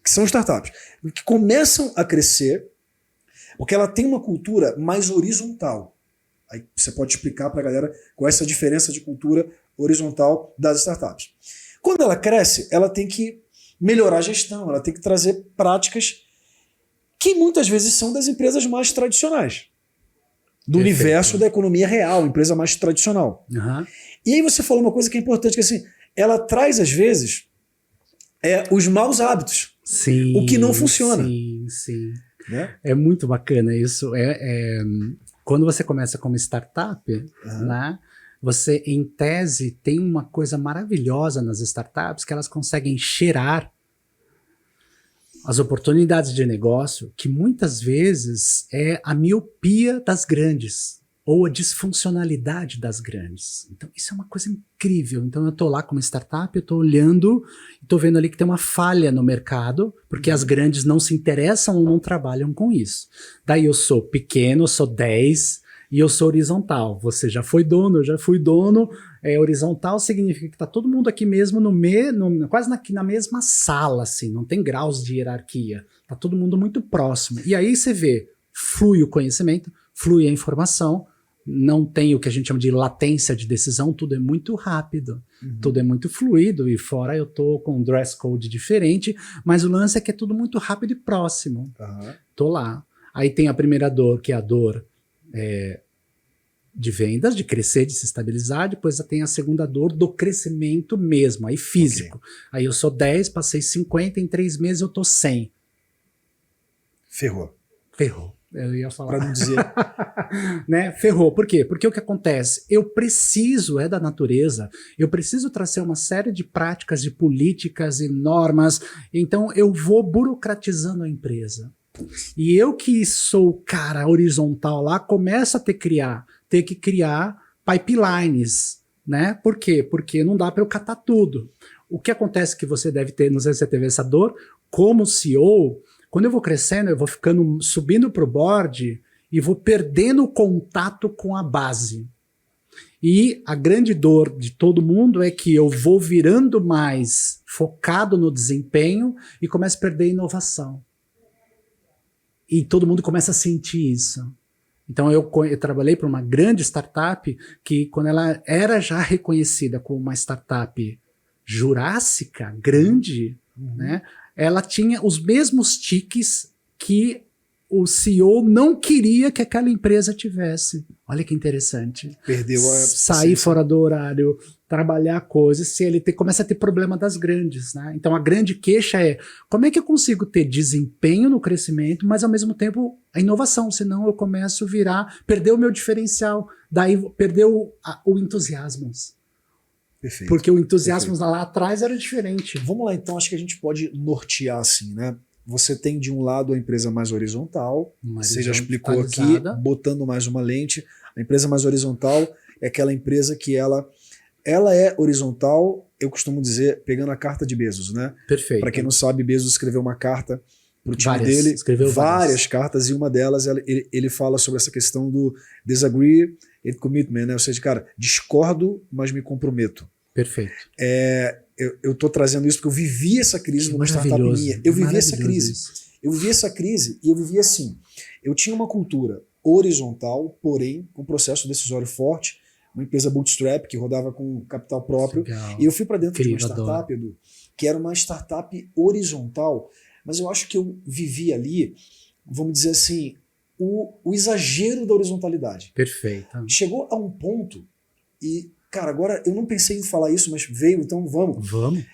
A: são startups, que começam a crescer porque ela tem uma cultura mais horizontal. Aí você pode explicar para a galera qual é essa diferença de cultura horizontal das startups. Quando ela cresce, ela tem que melhorar a gestão, ela tem que trazer práticas que muitas vezes são das empresas mais tradicionais, do universo da economia real, empresa mais tradicional. E aí você falou uma coisa que é importante, que assim, ela traz às vezes os maus hábitos.
B: Sim.
A: O que não funciona.
B: Sim, sim.
A: Né?
B: É muito bacana isso. Quando você começa como startup, né, você, em tese, tem uma coisa maravilhosa nas startups, que elas conseguem cheirar as oportunidades de negócio, que muitas vezes é a miopia das grandes, ou a disfuncionalidade das grandes. Então, isso é uma coisa incrível. Então, eu estou lá como startup, eu estou olhando, estou vendo ali que tem uma falha no mercado, porque as grandes não se interessam ou não trabalham com isso. Daí eu sou pequeno, eu sou 10, e eu sou horizontal. Você já foi dono, eu já fui dono. Horizontal significa que está todo mundo aqui mesmo quase na mesma sala, assim, não tem graus de hierarquia. Está todo mundo muito próximo. E aí você vê, flui o conhecimento, flui a informação, não tem o que a gente chama de latência de decisão, tudo é muito rápido, tudo é muito fluido, e fora eu tô com um dress code diferente, mas o lance é que é tudo muito rápido e próximo. Tô lá. Aí tem a primeira dor, que é a dor de vendas, de crescer, de se estabilizar. Depois tem a segunda dor do crescimento mesmo, aí físico. Okay. Aí eu sou 10, passei 50, em 3 meses eu tô 100.
A: Ferrou.
B: Eu ia falar.
A: Para não dizer.
B: Né? Ferrou. Por quê? Porque o que acontece? Eu preciso, da natureza, eu preciso trazer uma série de práticas, de políticas e normas. Então eu vou burocratizando a empresa. E eu que sou o cara horizontal lá, começo a ter que criar pipelines, né? Por quê? Porque não dá para eu catar tudo. O que acontece que você deve ter, não sei se você teve essa dor, como CEO, quando eu vou crescendo, eu vou subindo para o board e vou perdendo o contato com a base. E a grande dor de todo mundo é que eu vou virando mais focado no desempenho e começo a perder a inovação. E todo mundo começa a sentir isso. Então eu trabalhei para uma grande startup que, quando ela era já reconhecida como uma startup jurássica, grande, né, ela tinha os mesmos tiques que o CEO não queria que aquela empresa tivesse. Olha que interessante.
A: Perdeu a
B: sair fora do horário, trabalhar coisas, se ele começa a ter problema das grandes, né? Então a grande queixa é: como é que eu consigo ter desempenho no crescimento, mas ao mesmo tempo a inovação? Senão eu começo a perder o meu diferencial, daí perder o entusiasmo.
A: Perfeito.
B: Porque o entusiasmo lá atrás era diferente.
A: Vamos lá, então, acho que a gente pode nortear assim, né? Você tem de um lado a empresa mais horizontal, você já explicou aqui, botando mais uma lente. A empresa mais horizontal é aquela empresa que ela é horizontal, eu costumo dizer, pegando a carta de Bezos, né?
B: Perfeito.
A: Para quem não sabe, Bezos escreveu uma carta para o time dele,
B: escreveu
A: várias cartas, e uma delas ele fala sobre essa questão do disagree and commitment, né? Ou seja, cara, discordo, mas me comprometo.
B: Perfeito.
A: Eu tô trazendo isso porque eu vivi essa crise numa startup minha. Eu vivi essa crise. Eu vivi essa crise e eu vivi assim. Eu tinha uma cultura horizontal, porém com processo decisório forte, uma empresa bootstrap que rodava com capital próprio. Legal. E eu fui para dentro de uma startup, Edu, que era uma startup horizontal, mas eu acho que eu vivi ali, vamos dizer assim, o exagero da horizontalidade.
B: Perfeito.
A: Chegou a um ponto e, cara, agora eu não pensei em falar isso, mas veio, então vamos.
B: Vamos.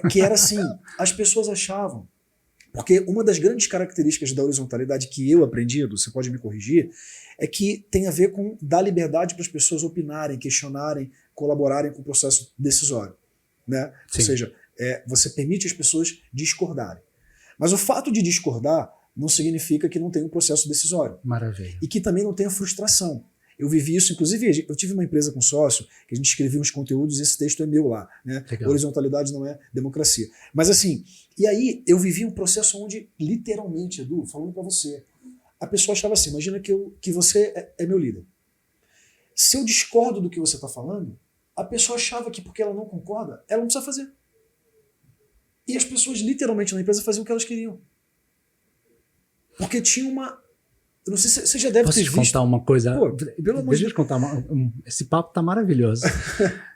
A: Que era assim, as pessoas achavam, porque uma das grandes características da horizontalidade que eu aprendi, Edu, você pode me corrigir, é que tem a ver com dar liberdade para as pessoas opinarem, questionarem, colaborarem com o processo decisório. Né? Ou seja, você permite as pessoas discordarem. Mas o fato de discordar não significa que não tem um processo decisório.
B: Maravilha.
A: E que também não tenha frustração. Eu vivi isso, inclusive, eu tive uma empresa com sócio, que a gente escrevia uns conteúdos e esse texto é meu lá. Né? Horizontalidade não é democracia. Mas assim, e aí eu vivi um processo onde, literalmente, Edu, falando para você, a pessoa achava assim, imagina que você é meu líder. Se eu discordo do que você está falando, a pessoa achava que porque ela não concorda, ela não precisa fazer. E as pessoas, literalmente, na empresa faziam o que elas queriam. Porque tinha uma... Eu não sei se você já deve ter visto.
B: Posso te contar uma coisa?
A: Pô, pelo amor
B: Deixa eu te contar. Esse papo tá maravilhoso.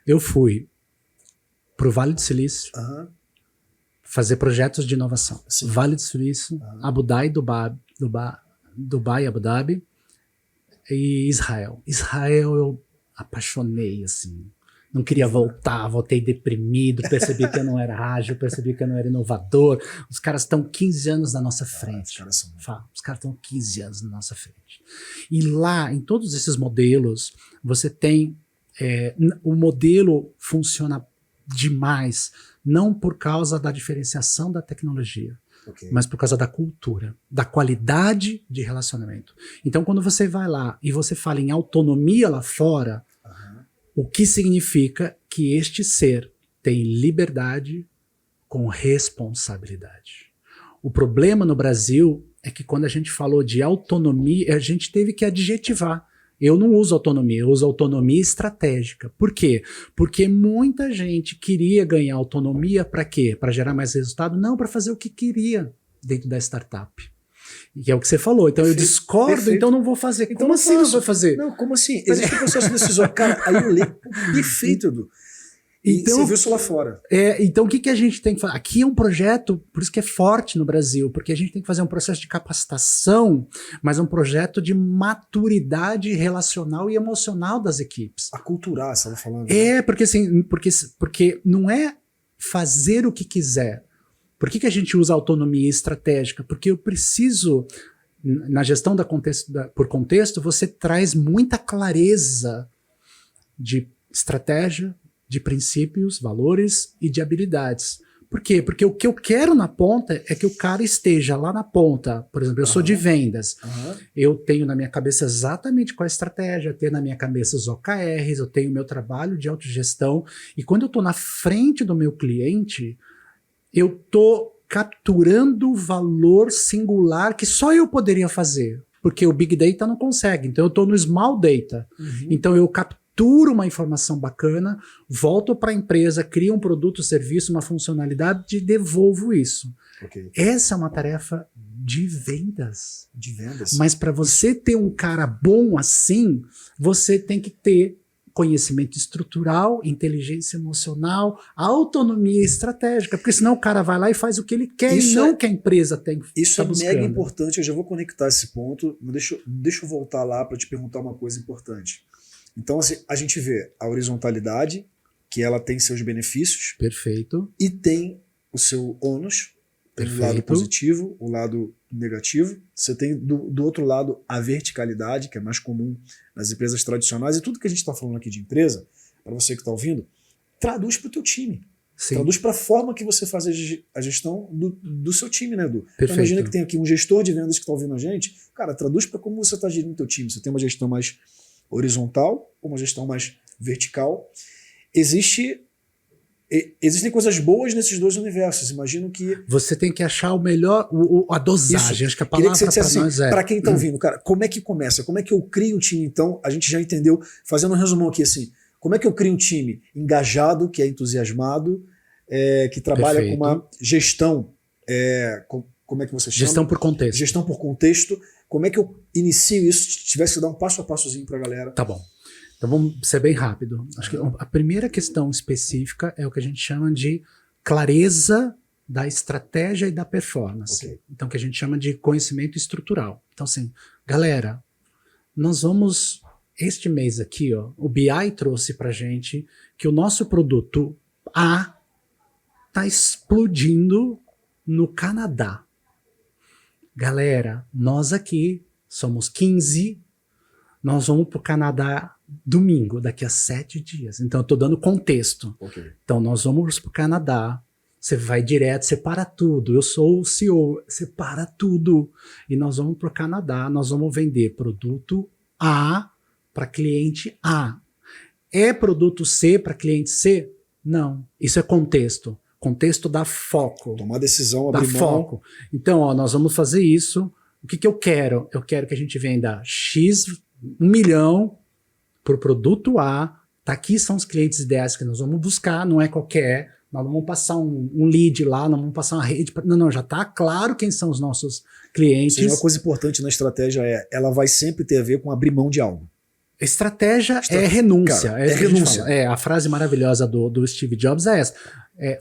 B: Eu fui pro Vale do Silício fazer projetos de inovação.
A: Sim.
B: Vale do Silício, Abu Dhabi, Dubai, Abu Dhabi e Israel. Israel eu apaixonei, assim. Não queria voltar, voltei deprimido, percebi que eu não era ágil, percebi que eu não era inovador. Os caras estão 15 anos na nossa frente. Os caras estão 15 anos na nossa frente. E lá, em todos esses modelos, você tem... o modelo funciona demais, não por causa da diferenciação da tecnologia, mas por causa da cultura, da qualidade de relacionamento. Então, quando você vai lá e você fala em autonomia lá fora, o que significa que este ser tem liberdade com responsabilidade. O problema no Brasil é que quando a gente falou de autonomia, a gente teve que adjetivar. Eu não uso autonomia, eu uso autonomia estratégica. Por quê? Porque muita gente queria ganhar autonomia para quê? Para gerar mais resultado? Não, para fazer o que queria dentro da startup. E é o que você falou. Então eu discordo, então não vou fazer.
A: Então
B: como assim não vai fazer?
A: Não, como assim? Existe um processo decisório. Cara, aí eu leio. Perfeito, Edu. E então, você viu isso lá fora.
B: Então o que a gente tem que fazer? Aqui é um projeto, por isso que é forte no Brasil, porque a gente tem que fazer um processo de capacitação, mas um projeto de maturidade relacional e emocional das equipes.
A: Aculturar, você estava falando. Né?
B: Porque não é fazer o que quiser. Por que a gente usa autonomia estratégica? Porque eu preciso, na gestão por contexto, você traz muita clareza de estratégia, de princípios, valores e de habilidades. Por quê? Porque o que eu quero na ponta é que o cara esteja lá na ponta. Por exemplo, eu sou de vendas. Eu tenho na minha cabeça exatamente qual é a estratégia, eu tenho na minha cabeça os OKRs, eu tenho o meu trabalho de autogestão. E quando eu estou na frente do meu cliente, eu estou capturando valor singular que só eu poderia fazer. Porque o Big Data não consegue. Então eu estou no Small Data. Então eu capturo uma informação bacana, volto para a empresa, crio um produto, serviço, uma funcionalidade e devolvo isso. Essa é uma tarefa de vendas.
A: De vendas.
B: Mas para você ter um cara bom assim, você tem que ter conhecimento estrutural, inteligência emocional, autonomia estratégica, porque senão o cara vai lá e faz o que ele quer e não o que a empresa tem.
A: Isso é mega importante, eu já vou conectar esse ponto, mas deixa eu voltar lá para te perguntar uma coisa importante. Então, assim, a gente vê a horizontalidade, que ela tem seus benefícios.
B: Perfeito.
A: E tem o seu ônus, tem o lado positivo, o lado negativo. Você tem do outro lado a verticalidade, que é mais comum nas empresas tradicionais. E tudo que a gente está falando aqui de empresa, para você que está ouvindo, traduz para o teu time. Sim. Traduz para a forma que você faz a gestão do seu time, né, Edu? Então, imagina que tem aqui um gestor de vendas que está ouvindo a gente. Cara, traduz para como você está gerindo o teu time. Você tem uma gestão mais horizontal ou uma gestão mais vertical. Existem coisas boas nesses dois universos. Imagino que...
B: Você tem que achar o melhor, a dosagem.
A: Isso.
B: Acho que a palavra para
A: assim,
B: nós é...
A: Para quem está ouvindo, cara, como é que começa? Como é que eu crio um time, então? A gente já entendeu, fazendo um resumão aqui, assim, como é que eu crio um time engajado, que é entusiasmado, que trabalha com uma gestão, como é que você chama?
B: Gestão por contexto.
A: Gestão por contexto. Como é que eu inicio isso? Se tivesse que dar um passo a passozinho para a galera.
B: Tá bom. Então vamos ser bem rápido. Acho que a primeira questão específica é o que a gente chama de clareza da estratégia e da performance. Então, que a gente chama de conhecimento estrutural. Então, assim, galera, nós vamos... Este mês aqui, ó, o BI trouxe pra gente que o nosso produto A tá explodindo no Canadá. Galera, nós aqui somos 15, nós vamos para o Canadá domingo, daqui a 7 dias. Então eu estou dando contexto. Então nós vamos para o Canadá, você vai direto, separa tudo. Eu sou o CEO, separa tudo. E nós vamos para o Canadá, nós vamos vender produto A para cliente A. É produto C para cliente C? Não, isso é contexto. Contexto dá foco.
A: Tomar decisão, abrir mão.
B: Foco. Então, ó, nós vamos fazer isso. O que eu quero? Eu quero que a gente venda X, 1 milhão para o produto A. Tá, aqui são os clientes ideais que nós vamos buscar, não é qualquer. Nós não vamos passar um lead lá, não vamos passar uma rede. Não, já está claro quem são os nossos clientes.
A: Sim, uma coisa importante na estratégia ela vai sempre ter a ver com abrir mão de algo.
B: Estratégia é renúncia.
A: Cara, é renúncia.
B: A frase maravilhosa do Steve Jobs é essa.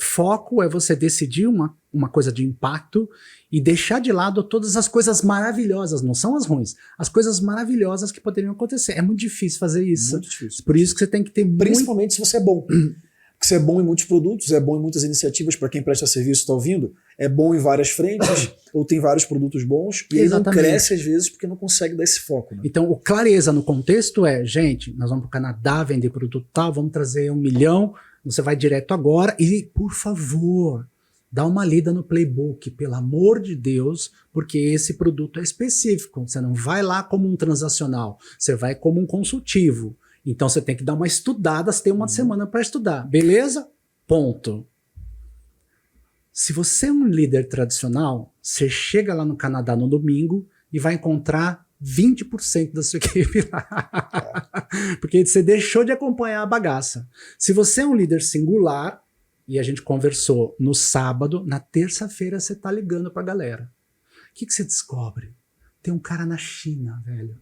B: Foco é você decidir uma coisa de impacto e deixar de lado todas as coisas maravilhosas, não são as ruins, as coisas maravilhosas que poderiam acontecer. É muito difícil fazer isso.
A: Muito difícil.
B: Por isso que você tem que ter
A: Principalmente se você é bom. Porque você é bom em muitos produtos, é bom em muitas iniciativas, para quem presta serviço está ouvindo, é bom em várias frentes, ou tem vários produtos bons, e ele não cresce às vezes porque não consegue dar esse foco. Né?
B: Então, o clareza no contexto é, gente, nós vamos para o Canadá vender produto tal, vamos trazer 1 milhão, você vai direto agora e, por favor, dá uma lida no playbook, pelo amor de Deus, porque esse produto é específico. Você não vai lá como um transacional, você vai como um consultivo. Então você tem que dar uma estudada, você tem uma semana para estudar. Beleza? Ponto. Se você é um líder tradicional, você chega lá no Canadá no domingo e vai encontrar 20% da sua equipe lá. Porque você deixou de acompanhar a bagaça. Se você é um líder singular, e a gente conversou no sábado, na terça-feira você tá ligando pra galera. O que você descobre? Tem um cara na China, velho.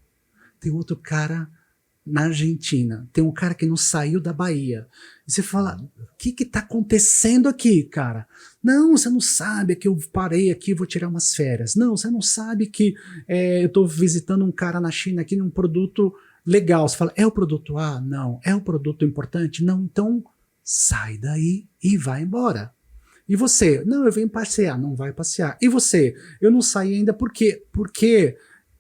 B: Tem outro cara na Argentina. Tem um cara que não saiu da Bahia. E você fala, o que tá acontecendo aqui, cara? Não, você não sabe que eu parei aqui e vou tirar umas férias. Não, você não sabe que eu tô visitando um cara na China aqui num produto legal. Você fala, é o produto A? Não. É o produto importante? Não. Então sai daí e vai embora. E você? Não, eu venho passear. Não vai passear. E você? Eu não saí ainda por quê? Porque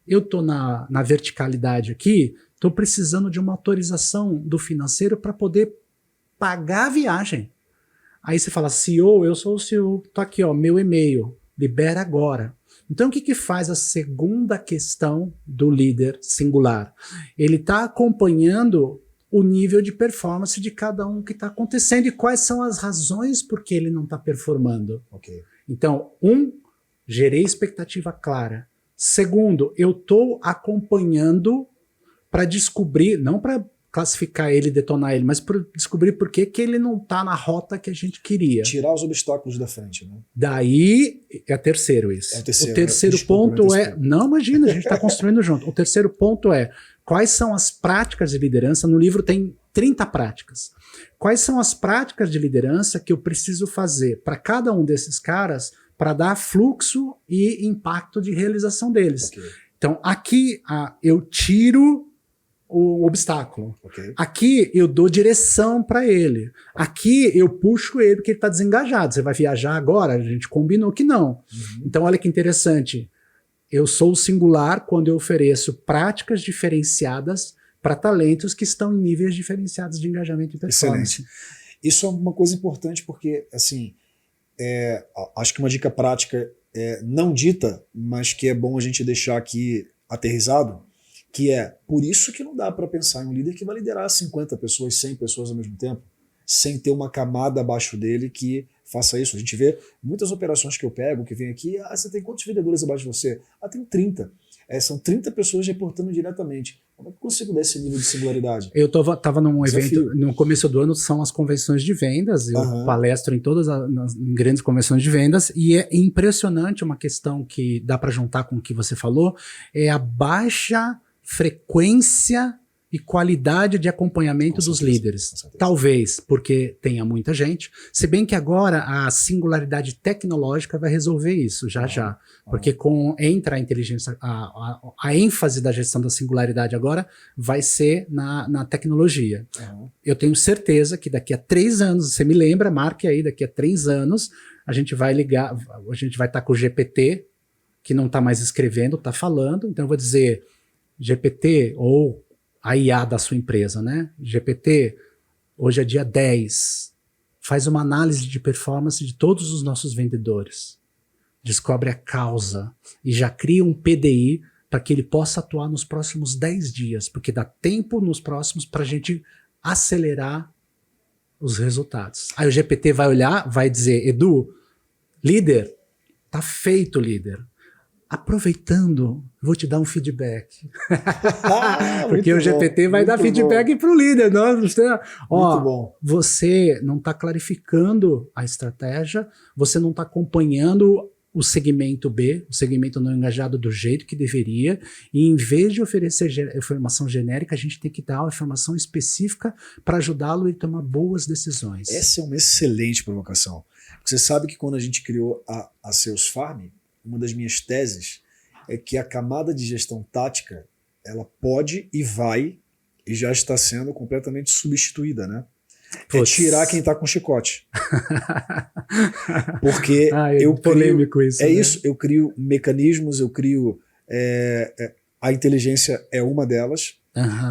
B: eu tô na verticalidade aqui, tô precisando de uma autorização do financeiro para poder pagar a viagem. Aí você fala, CEO, eu sou o CEO, tô aqui, ó, meu e-mail, libera agora. Então o que faz a segunda questão do líder singular? Ele tá acompanhando o nível de performance de cada um que está acontecendo e quais são as razões por que ele não está performando.
A: Okay.
B: Então, gerei expectativa clara. Segundo, eu estou acompanhando para descobrir, não para classificar ele, detonar ele, mas para descobrir por que ele não está na rota que a gente queria.
A: Tirar os obstáculos da frente. Né?
B: Daí, é terceiro isso.
A: O
B: terceiro ponto é... Não, imagina, a gente está construindo junto. O terceiro ponto é quais são as práticas de liderança. No livro tem 30 práticas. Quais são as práticas de liderança que eu preciso fazer para cada um desses caras para dar fluxo e impacto de realização deles. Okay. Então, aqui eu tiro o obstáculo.
A: Okay.
B: Aqui eu dou direção para ele. Aqui eu puxo ele porque ele está desengajado. Você vai viajar agora? A gente combinou que não. Uhum. Então, olha que interessante. Eu sou o singular quando eu ofereço práticas diferenciadas para talentos que estão em níveis diferenciados de engajamento e performance.
A: Excelente. Isso é uma coisa importante porque, assim, acho que uma dica prática não dita, mas que é bom a gente deixar aqui aterrissado, que é por isso que não dá para pensar em um líder que vai liderar 50 pessoas, 100 pessoas ao mesmo tempo, sem ter uma camada abaixo dele que faça isso. A gente vê muitas operações que eu pego, que vem aqui, você tem quantos vendedores abaixo de você? Tem 30. São 30 pessoas reportando diretamente. Como é que eu consigo dar esse nível de singularidade?
B: Eu estava num evento, no começo do ano, são as convenções de vendas, eu palestro em todas as grandes convenções de vendas, e é impressionante uma questão que dá para juntar com o que você falou, é a baixa frequência e qualidade de acompanhamento dos líderes. Talvez porque tenha muita gente, se bem que agora a singularidade tecnológica vai resolver isso, já. Porque entra a inteligência, a ênfase da gestão da singularidade agora vai ser na tecnologia. Eu tenho certeza que daqui a 3 anos, você me lembra, marque aí, daqui a 3 anos, a gente vai estar com o GPT, que não está mais escrevendo, está falando, então eu vou dizer, GPT ou a IA da sua empresa, né? GPT, hoje é dia 10, faz uma análise de performance de todos os nossos vendedores, descobre a causa e já cria um PDI para que ele possa atuar nos próximos 10 dias, porque dá tempo nos próximos para a gente acelerar os resultados. Aí o GPT vai olhar, vai dizer, Edu, líder, tá feito, líder. Aproveitando, vou te dar um feedback. Porque o GPT vai dar feedback para o líder. Você não está clarificando a estratégia, você não está acompanhando o segmento B, o segmento não engajado do jeito que deveria, e em vez de oferecer informação genérica, a gente tem que dar uma informação específica para ajudá-lo a tomar boas decisões.
A: Essa é uma excelente provocação. Você sabe que quando a gente criou a Sales Farm, uma das minhas teses é que a camada de gestão tática, ela pode e vai, e já está sendo completamente substituída, né? É tirar quem está com chicote. Porque eu
B: polêmico
A: crio,
B: isso.
A: É
B: né?
A: isso, eu crio mecanismos, eu crio... a inteligência é uma delas,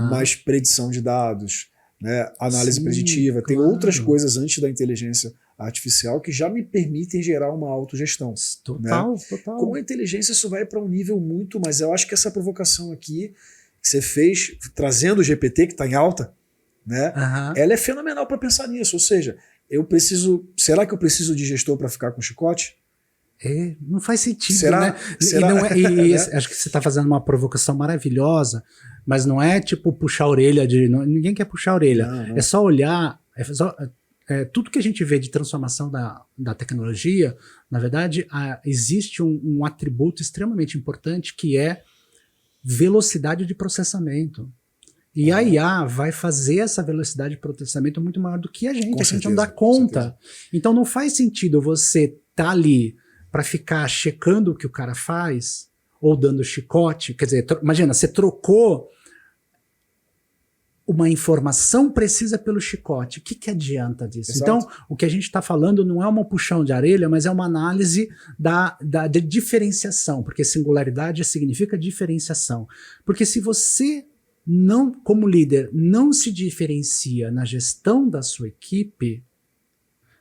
A: mas predição de dados, né, análise preditiva, tem outras coisas antes da inteligência artificial que já me permitem gerar uma autogestão.
B: Total,
A: né?
B: total.
A: Com a inteligência isso vai para um nível muito, mas eu acho que essa provocação aqui que você fez, trazendo o GPT, que está em alta, né, ela é fenomenal para pensar nisso. Ou seja, será que eu preciso de gestor para ficar com chicote?
B: Não faz sentido,
A: será?
B: né?
A: Será?
B: Acho que você está fazendo uma provocação maravilhosa, mas não é tipo puxar a orelha ninguém quer puxar a orelha.
A: Não.
B: É só olhar. Tudo que a gente vê de transformação da tecnologia, na verdade, existe um atributo extremamente importante que é velocidade de processamento. E a IA vai fazer essa velocidade de processamento muito maior do que a gente não dá conta. Então não faz sentido você estar ali para ficar checando o que o cara faz ou dando chicote. Quer dizer, imagina, você trocou uma informação precisa pelo chicote. O que adianta disso?
A: Exato.
B: Então, o que a gente está falando não é uma puxão de orelha, mas é uma análise de diferenciação, porque singularidade significa diferenciação. Porque se você não, como líder, não se diferencia na gestão da sua equipe,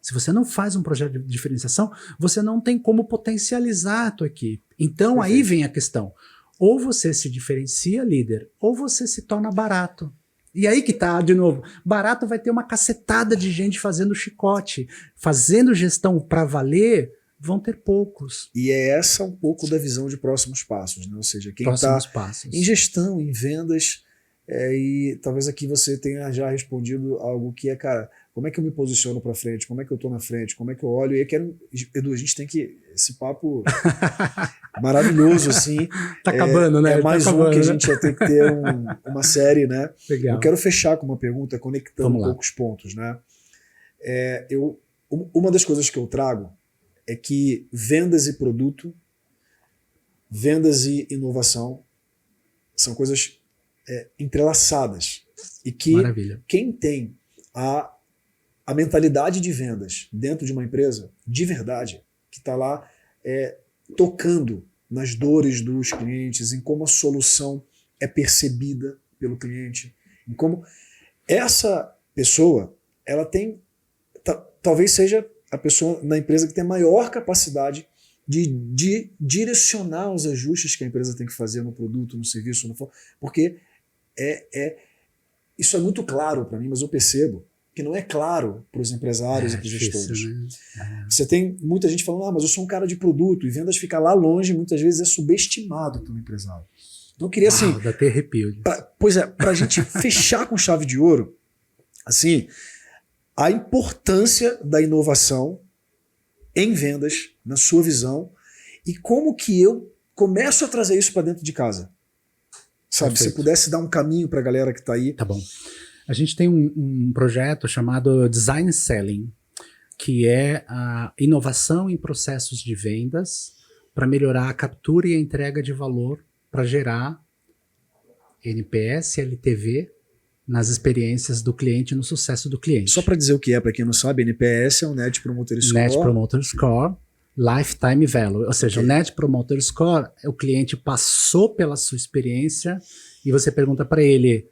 B: se você não faz um projeto de diferenciação, você não tem como potencializar a tua equipe. Então, perfeito. Aí vem a questão. Ou você se diferencia, líder, ou você se torna barato. E aí que tá, de novo, barato vai ter uma cacetada de gente fazendo chicote. Fazendo gestão para valer, vão ter poucos.
A: E é essa um pouco da visão de próximos passos, né? Ou seja, quem está em gestão, em vendas, e talvez aqui você tenha já respondido algo que é, cara, como é que eu me posiciono para frente? Como é que eu estou na frente? Como é que eu olho? E eu quero, Edu, a gente tem que, esse papo maravilhoso, assim.
B: Tá acabando, né?
A: É mais
B: tá acabando,
A: que a gente vai ter que ter uma série, né?
B: Legal.
A: Eu quero fechar com uma pergunta, conectando um pouco os pontos, né? Uma das coisas que eu trago é que vendas e produto, vendas e inovação são coisas entrelaçadas. E que
B: Maravilha.
A: Quem tem a mentalidade de vendas dentro de uma empresa, de verdade, que está lá tocando nas dores dos clientes, em como a solução é percebida pelo cliente, em como essa pessoa, ela tem, talvez seja a pessoa na empresa que tem a maior capacidade de direcionar os ajustes que a empresa tem que fazer no produto, no serviço, porque isso é muito claro para mim, mas eu percebo que não é claro para os empresários e para os gestores. Né? Você tem muita gente falando, mas eu sou um cara de produto, e vendas fica lá longe, muitas vezes é subestimado pelo empresário. Então eu queria assim...
B: dá até arrepio.
A: Para a gente fechar com chave de ouro, assim, a importância da inovação em vendas, na sua visão, e como que eu começo a trazer isso para dentro de casa. Sabe, se pudesse dar um caminho para a galera que está aí.
B: Tá bom. A gente tem um projeto chamado Design Selling, que é a inovação em processos de vendas para melhorar a captura e a entrega de valor para gerar NPS e LTV nas experiências do cliente e no sucesso do cliente.
A: Só para dizer o que é, para quem não sabe, NPS é o Net Promoter Score.
B: Net Promoter Score, Lifetime Value. Ou seja, o Net Promoter Score, o cliente passou pela sua experiência e você pergunta para ele,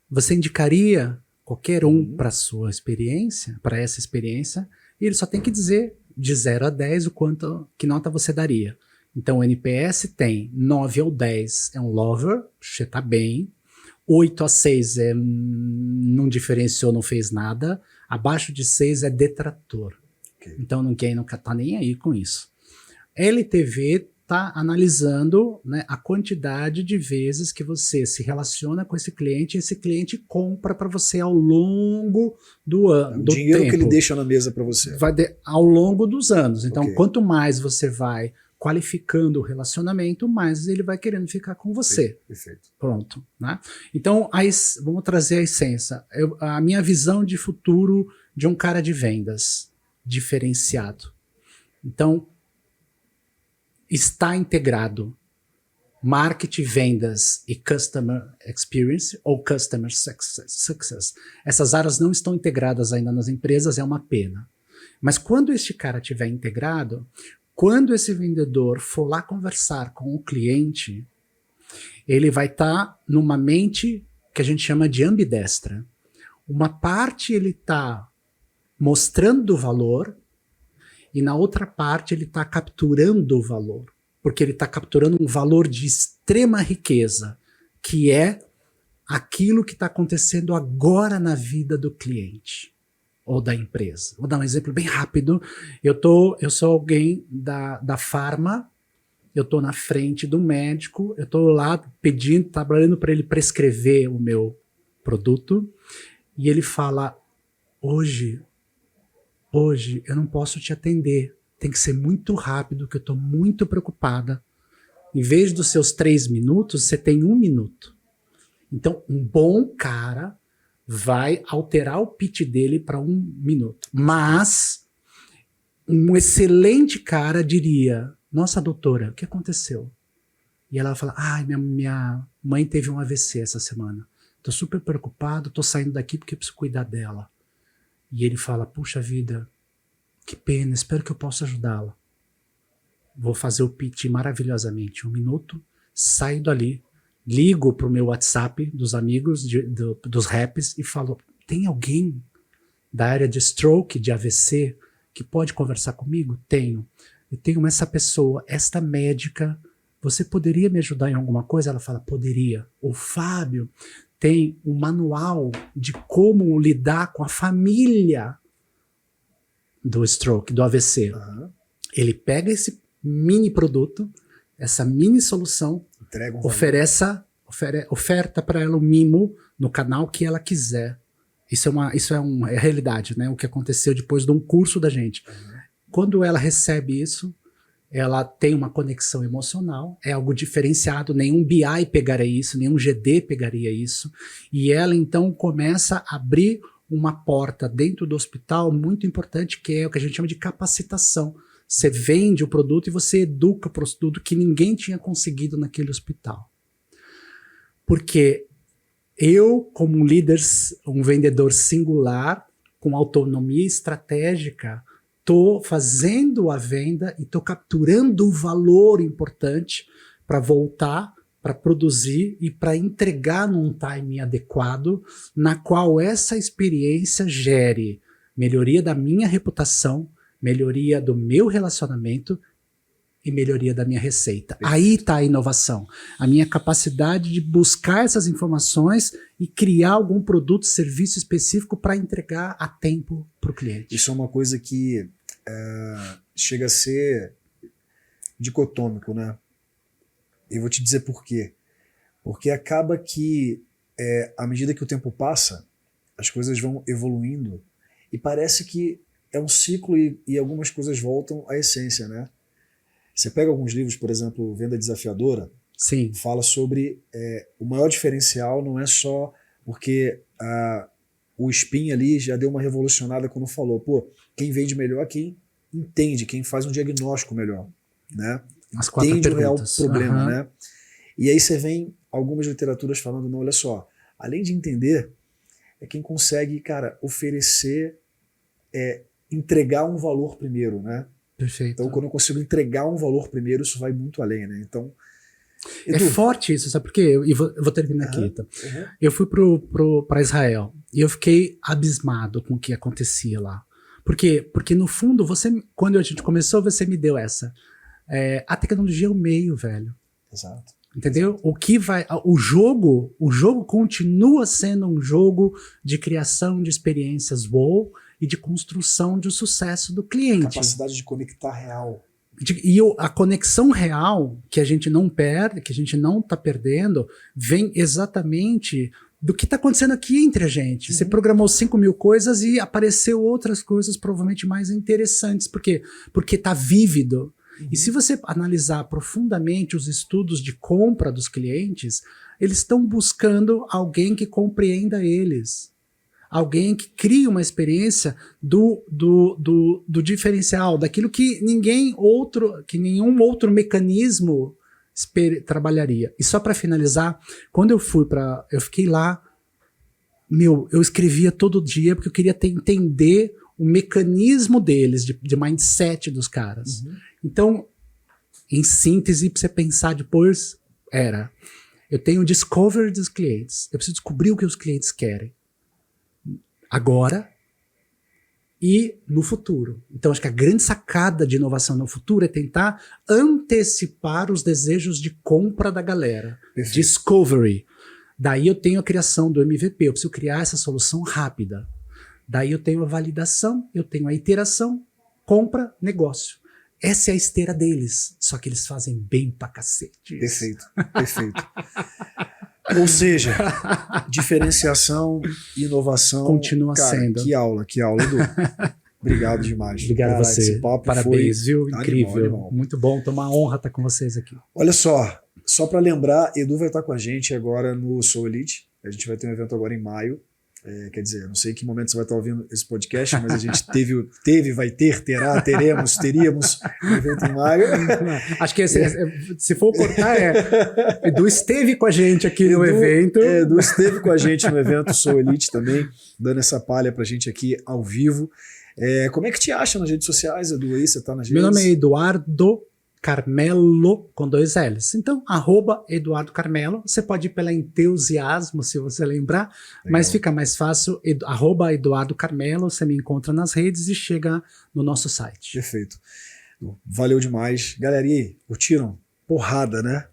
B: você indicaria qualquer um para sua experiência, para essa experiência, e ele só tem que dizer de 0 a 10 que nota você daria. Então o NPS tem 9 ou 10 é um lover, você tá bem, 8 a 6 não diferenciou, não fez nada, abaixo de 6 é detrator. Okay. Então ninguém não tá nem aí com isso. LTV está analisando, né, a quantidade de vezes que você se relaciona com esse cliente e esse cliente compra para você ao longo do ano.
A: O dinheiro que ele deixa na mesa para você.
B: Ao longo dos anos. Então, quanto mais você vai qualificando o relacionamento, mais ele vai querendo ficar com você.
A: Perfeito.
B: Pronto, né? Então, vamos trazer a essência. A minha visão de futuro de um cara de vendas diferenciado. Então, está integrado marketing, vendas e customer experience ou customer success. Essas áreas não estão integradas ainda nas empresas, é uma pena. Mas quando este cara estiver integrado, quando esse vendedor for lá conversar com o cliente, ele vai estar numa mente que a gente chama de ambidestra. Uma parte ele está mostrando o valor e na outra parte ele está capturando o valor. Porque ele está capturando um valor de extrema riqueza, que é aquilo que está acontecendo agora na vida do cliente ou da empresa. Vou dar um exemplo bem rápido. Eu sou alguém da farma, eu estou na frente do médico, eu estou lá pedindo, trabalhando para ele prescrever o meu produto, e ele fala, hoje eu não posso te atender. Tem que ser muito rápido, que eu estou muito preocupada. Em vez dos seus 3 minutos, você tem 1 minuto. Então, um bom cara vai alterar o pitch dele para 1 minuto. Mas, um excelente cara diria, nossa, doutora, o que aconteceu? E ela fala, minha mãe teve um AVC essa semana. Estou super preocupado, estou saindo daqui porque preciso cuidar dela. E ele fala, puxa vida, que pena, espero que eu possa ajudá-la. Vou fazer o pitch maravilhosamente. 1 minuto, saio dali, ligo pro meu WhatsApp dos amigos, dos raps, e falo, tem alguém da área de stroke, de AVC, que pode conversar comigo? Tenho. Eu tenho essa pessoa, esta médica, você poderia me ajudar em alguma coisa? Ela fala, poderia. O Fábio tem um manual de como lidar com a família do stroke, do AVC. Uhum. Ele pega esse mini produto, essa mini solução, oferta para ela um mimo no canal que ela quiser. Isso é realidade, né? O que aconteceu depois de um curso da gente. Uhum. Quando ela recebe isso, ela tem uma conexão emocional, é algo diferenciado, nenhum BI pegaria isso, nenhum GD pegaria isso, e ela então começa a abrir uma porta dentro do hospital muito importante, que é o que a gente chama de capacitação. Você vende o produto e você educa o produto que ninguém tinha conseguido naquele hospital. Porque eu, como um líder, um vendedor singular, com autonomia estratégica, estou fazendo a venda e estou capturando o valor importante para voltar, para produzir e para entregar num timing adequado, na qual essa experiência gere melhoria da minha reputação, melhoria do meu relacionamento e melhoria da minha receita. Perfeito. Aí está a inovação. A minha capacidade de buscar essas informações e criar algum produto, serviço específico para entregar a tempo para o cliente.
A: Isso é uma coisa que chega a ser dicotômico, né? Eu vou te dizer por quê. Porque acaba que, à medida que o tempo passa, as coisas vão evoluindo e parece que é um ciclo e algumas coisas voltam à essência, né? Você pega alguns livros, por exemplo, Venda Desafiadora,
B: sim,
A: fala sobre o maior diferencial não é só porque o Spin ali já deu uma revolucionada quando falou, pô, quem vende melhor é quem entende, quem faz um diagnóstico melhor, né?
B: As 4
A: entende
B: perguntas.
A: O real problema, né? E aí você vem algumas literaturas falando, não, olha só, além de entender, é quem consegue, cara, oferecer, entregar um valor primeiro, né?
B: Perfeito.
A: Então, quando eu consigo entregar um valor primeiro, isso vai muito além, né? Então,
B: Edu, é forte isso, sabe por quê? Eu vou terminar aqui. Tá? Eu fui para Israel e eu fiquei abismado com o que acontecia lá. Por quê? Porque, no fundo, quando a gente começou, você me deu essa. A tecnologia é o meio, velho.
A: Exato.
B: Entendeu? O jogo continua sendo um jogo de criação de experiências wow e de construção de sucesso do cliente.
A: Capacidade de conectar real.
B: E a conexão real que a gente não perde, que a gente não está perdendo, vem exatamente do que está acontecendo aqui entre a gente. Você programou 5.000 coisas e apareceu outras coisas provavelmente mais interessantes. Por quê? Porque está vívido. E se você analisar profundamente os estudos de compra dos clientes, eles estão buscando alguém que compreenda eles. Alguém que crie uma experiência do diferencial, daquilo que nenhum outro mecanismo trabalharia. E só para finalizar, quando eu fiquei lá, eu escrevia todo dia porque eu queria entender o mecanismo deles, de mindset dos caras. Então, em síntese, para você pensar depois, eu tenho o discovery dos clientes, eu preciso descobrir o que os clientes querem. Agora e no futuro. Então, acho que a grande sacada de inovação no futuro é tentar antecipar os desejos de compra da galera. Perfeito. Discovery. Daí eu tenho a criação do MVP, eu preciso criar essa solução rápida. Daí eu tenho a validação, eu tenho a iteração, compra, negócio. Essa é a esteira deles, só que eles fazem bem pra cacete.
A: Perfeito, perfeito. Ou seja, diferenciação, inovação.
B: Continua sendo.
A: Que aula, Edu. Obrigado demais.
B: Obrigado a você.
A: Esse papo
B: parabéns, viu?
A: Animal,
B: incrível.
A: animal.
B: Muito bom, uma honra estar com vocês aqui.
A: Olha só para lembrar, Edu vai estar com a gente agora no Soul Elite. A gente vai ter um evento agora em maio. Quer dizer, eu não sei em que momento você vai estar ouvindo esse podcast, mas a gente teríamos um evento em maio.
B: Acho que se for cortar, Edu esteve com a gente aqui no evento.
A: Edu esteve com a gente no evento Soul Elite também, dando essa palha pra gente aqui ao vivo. Como é que te acha nas redes sociais, Edu? Aí você tá nas redes?
B: Meu nome é Eduardo Carmelo, com 2 L's. Então, @Eduardo Carmelo. Você pode ir pela entusiasmo, se você lembrar, legal. Mas fica mais fácil, @Eduardo Carmelo. Você me encontra nas redes e chega no nosso site.
A: Perfeito. Valeu demais. Galera, e aí, curtiram? Porrada, né?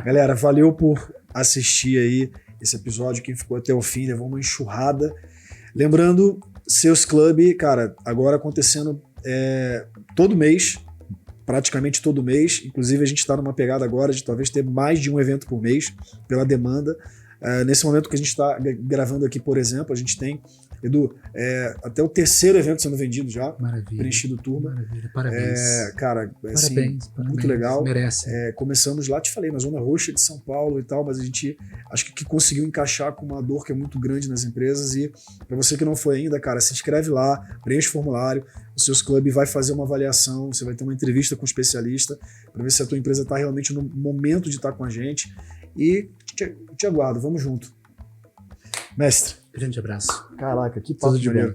A: Galera, valeu por assistir aí esse episódio. Quem ficou até o fim levou uma enxurrada. Lembrando, Sales Club, cara, agora acontecendo todo mês, praticamente todo mês. Inclusive a gente está numa pegada agora de talvez ter mais de um evento por mês, pela demanda. Nesse momento que a gente está gravando aqui, por exemplo, a gente tem, Edu, até o 3º evento sendo vendido já.
B: Maravilha.
A: Preenchido turma.
B: Maravilha, parabéns.
A: Cara, assim, muito legal.
B: Merece.
A: Começamos lá, te falei, na Zona Roxa de São Paulo e tal, mas a gente acho que conseguiu encaixar com uma dor que é muito grande nas empresas. E para você que não foi ainda, cara, se inscreve lá, preenche o formulário, o Sales Club vai fazer uma avaliação, você vai ter uma entrevista com um especialista para ver se a tua empresa está realmente no momento de estar com a gente. E te aguardo, vamos junto. Mestre.
B: Grande abraço.
A: Caraca, que papo de bom.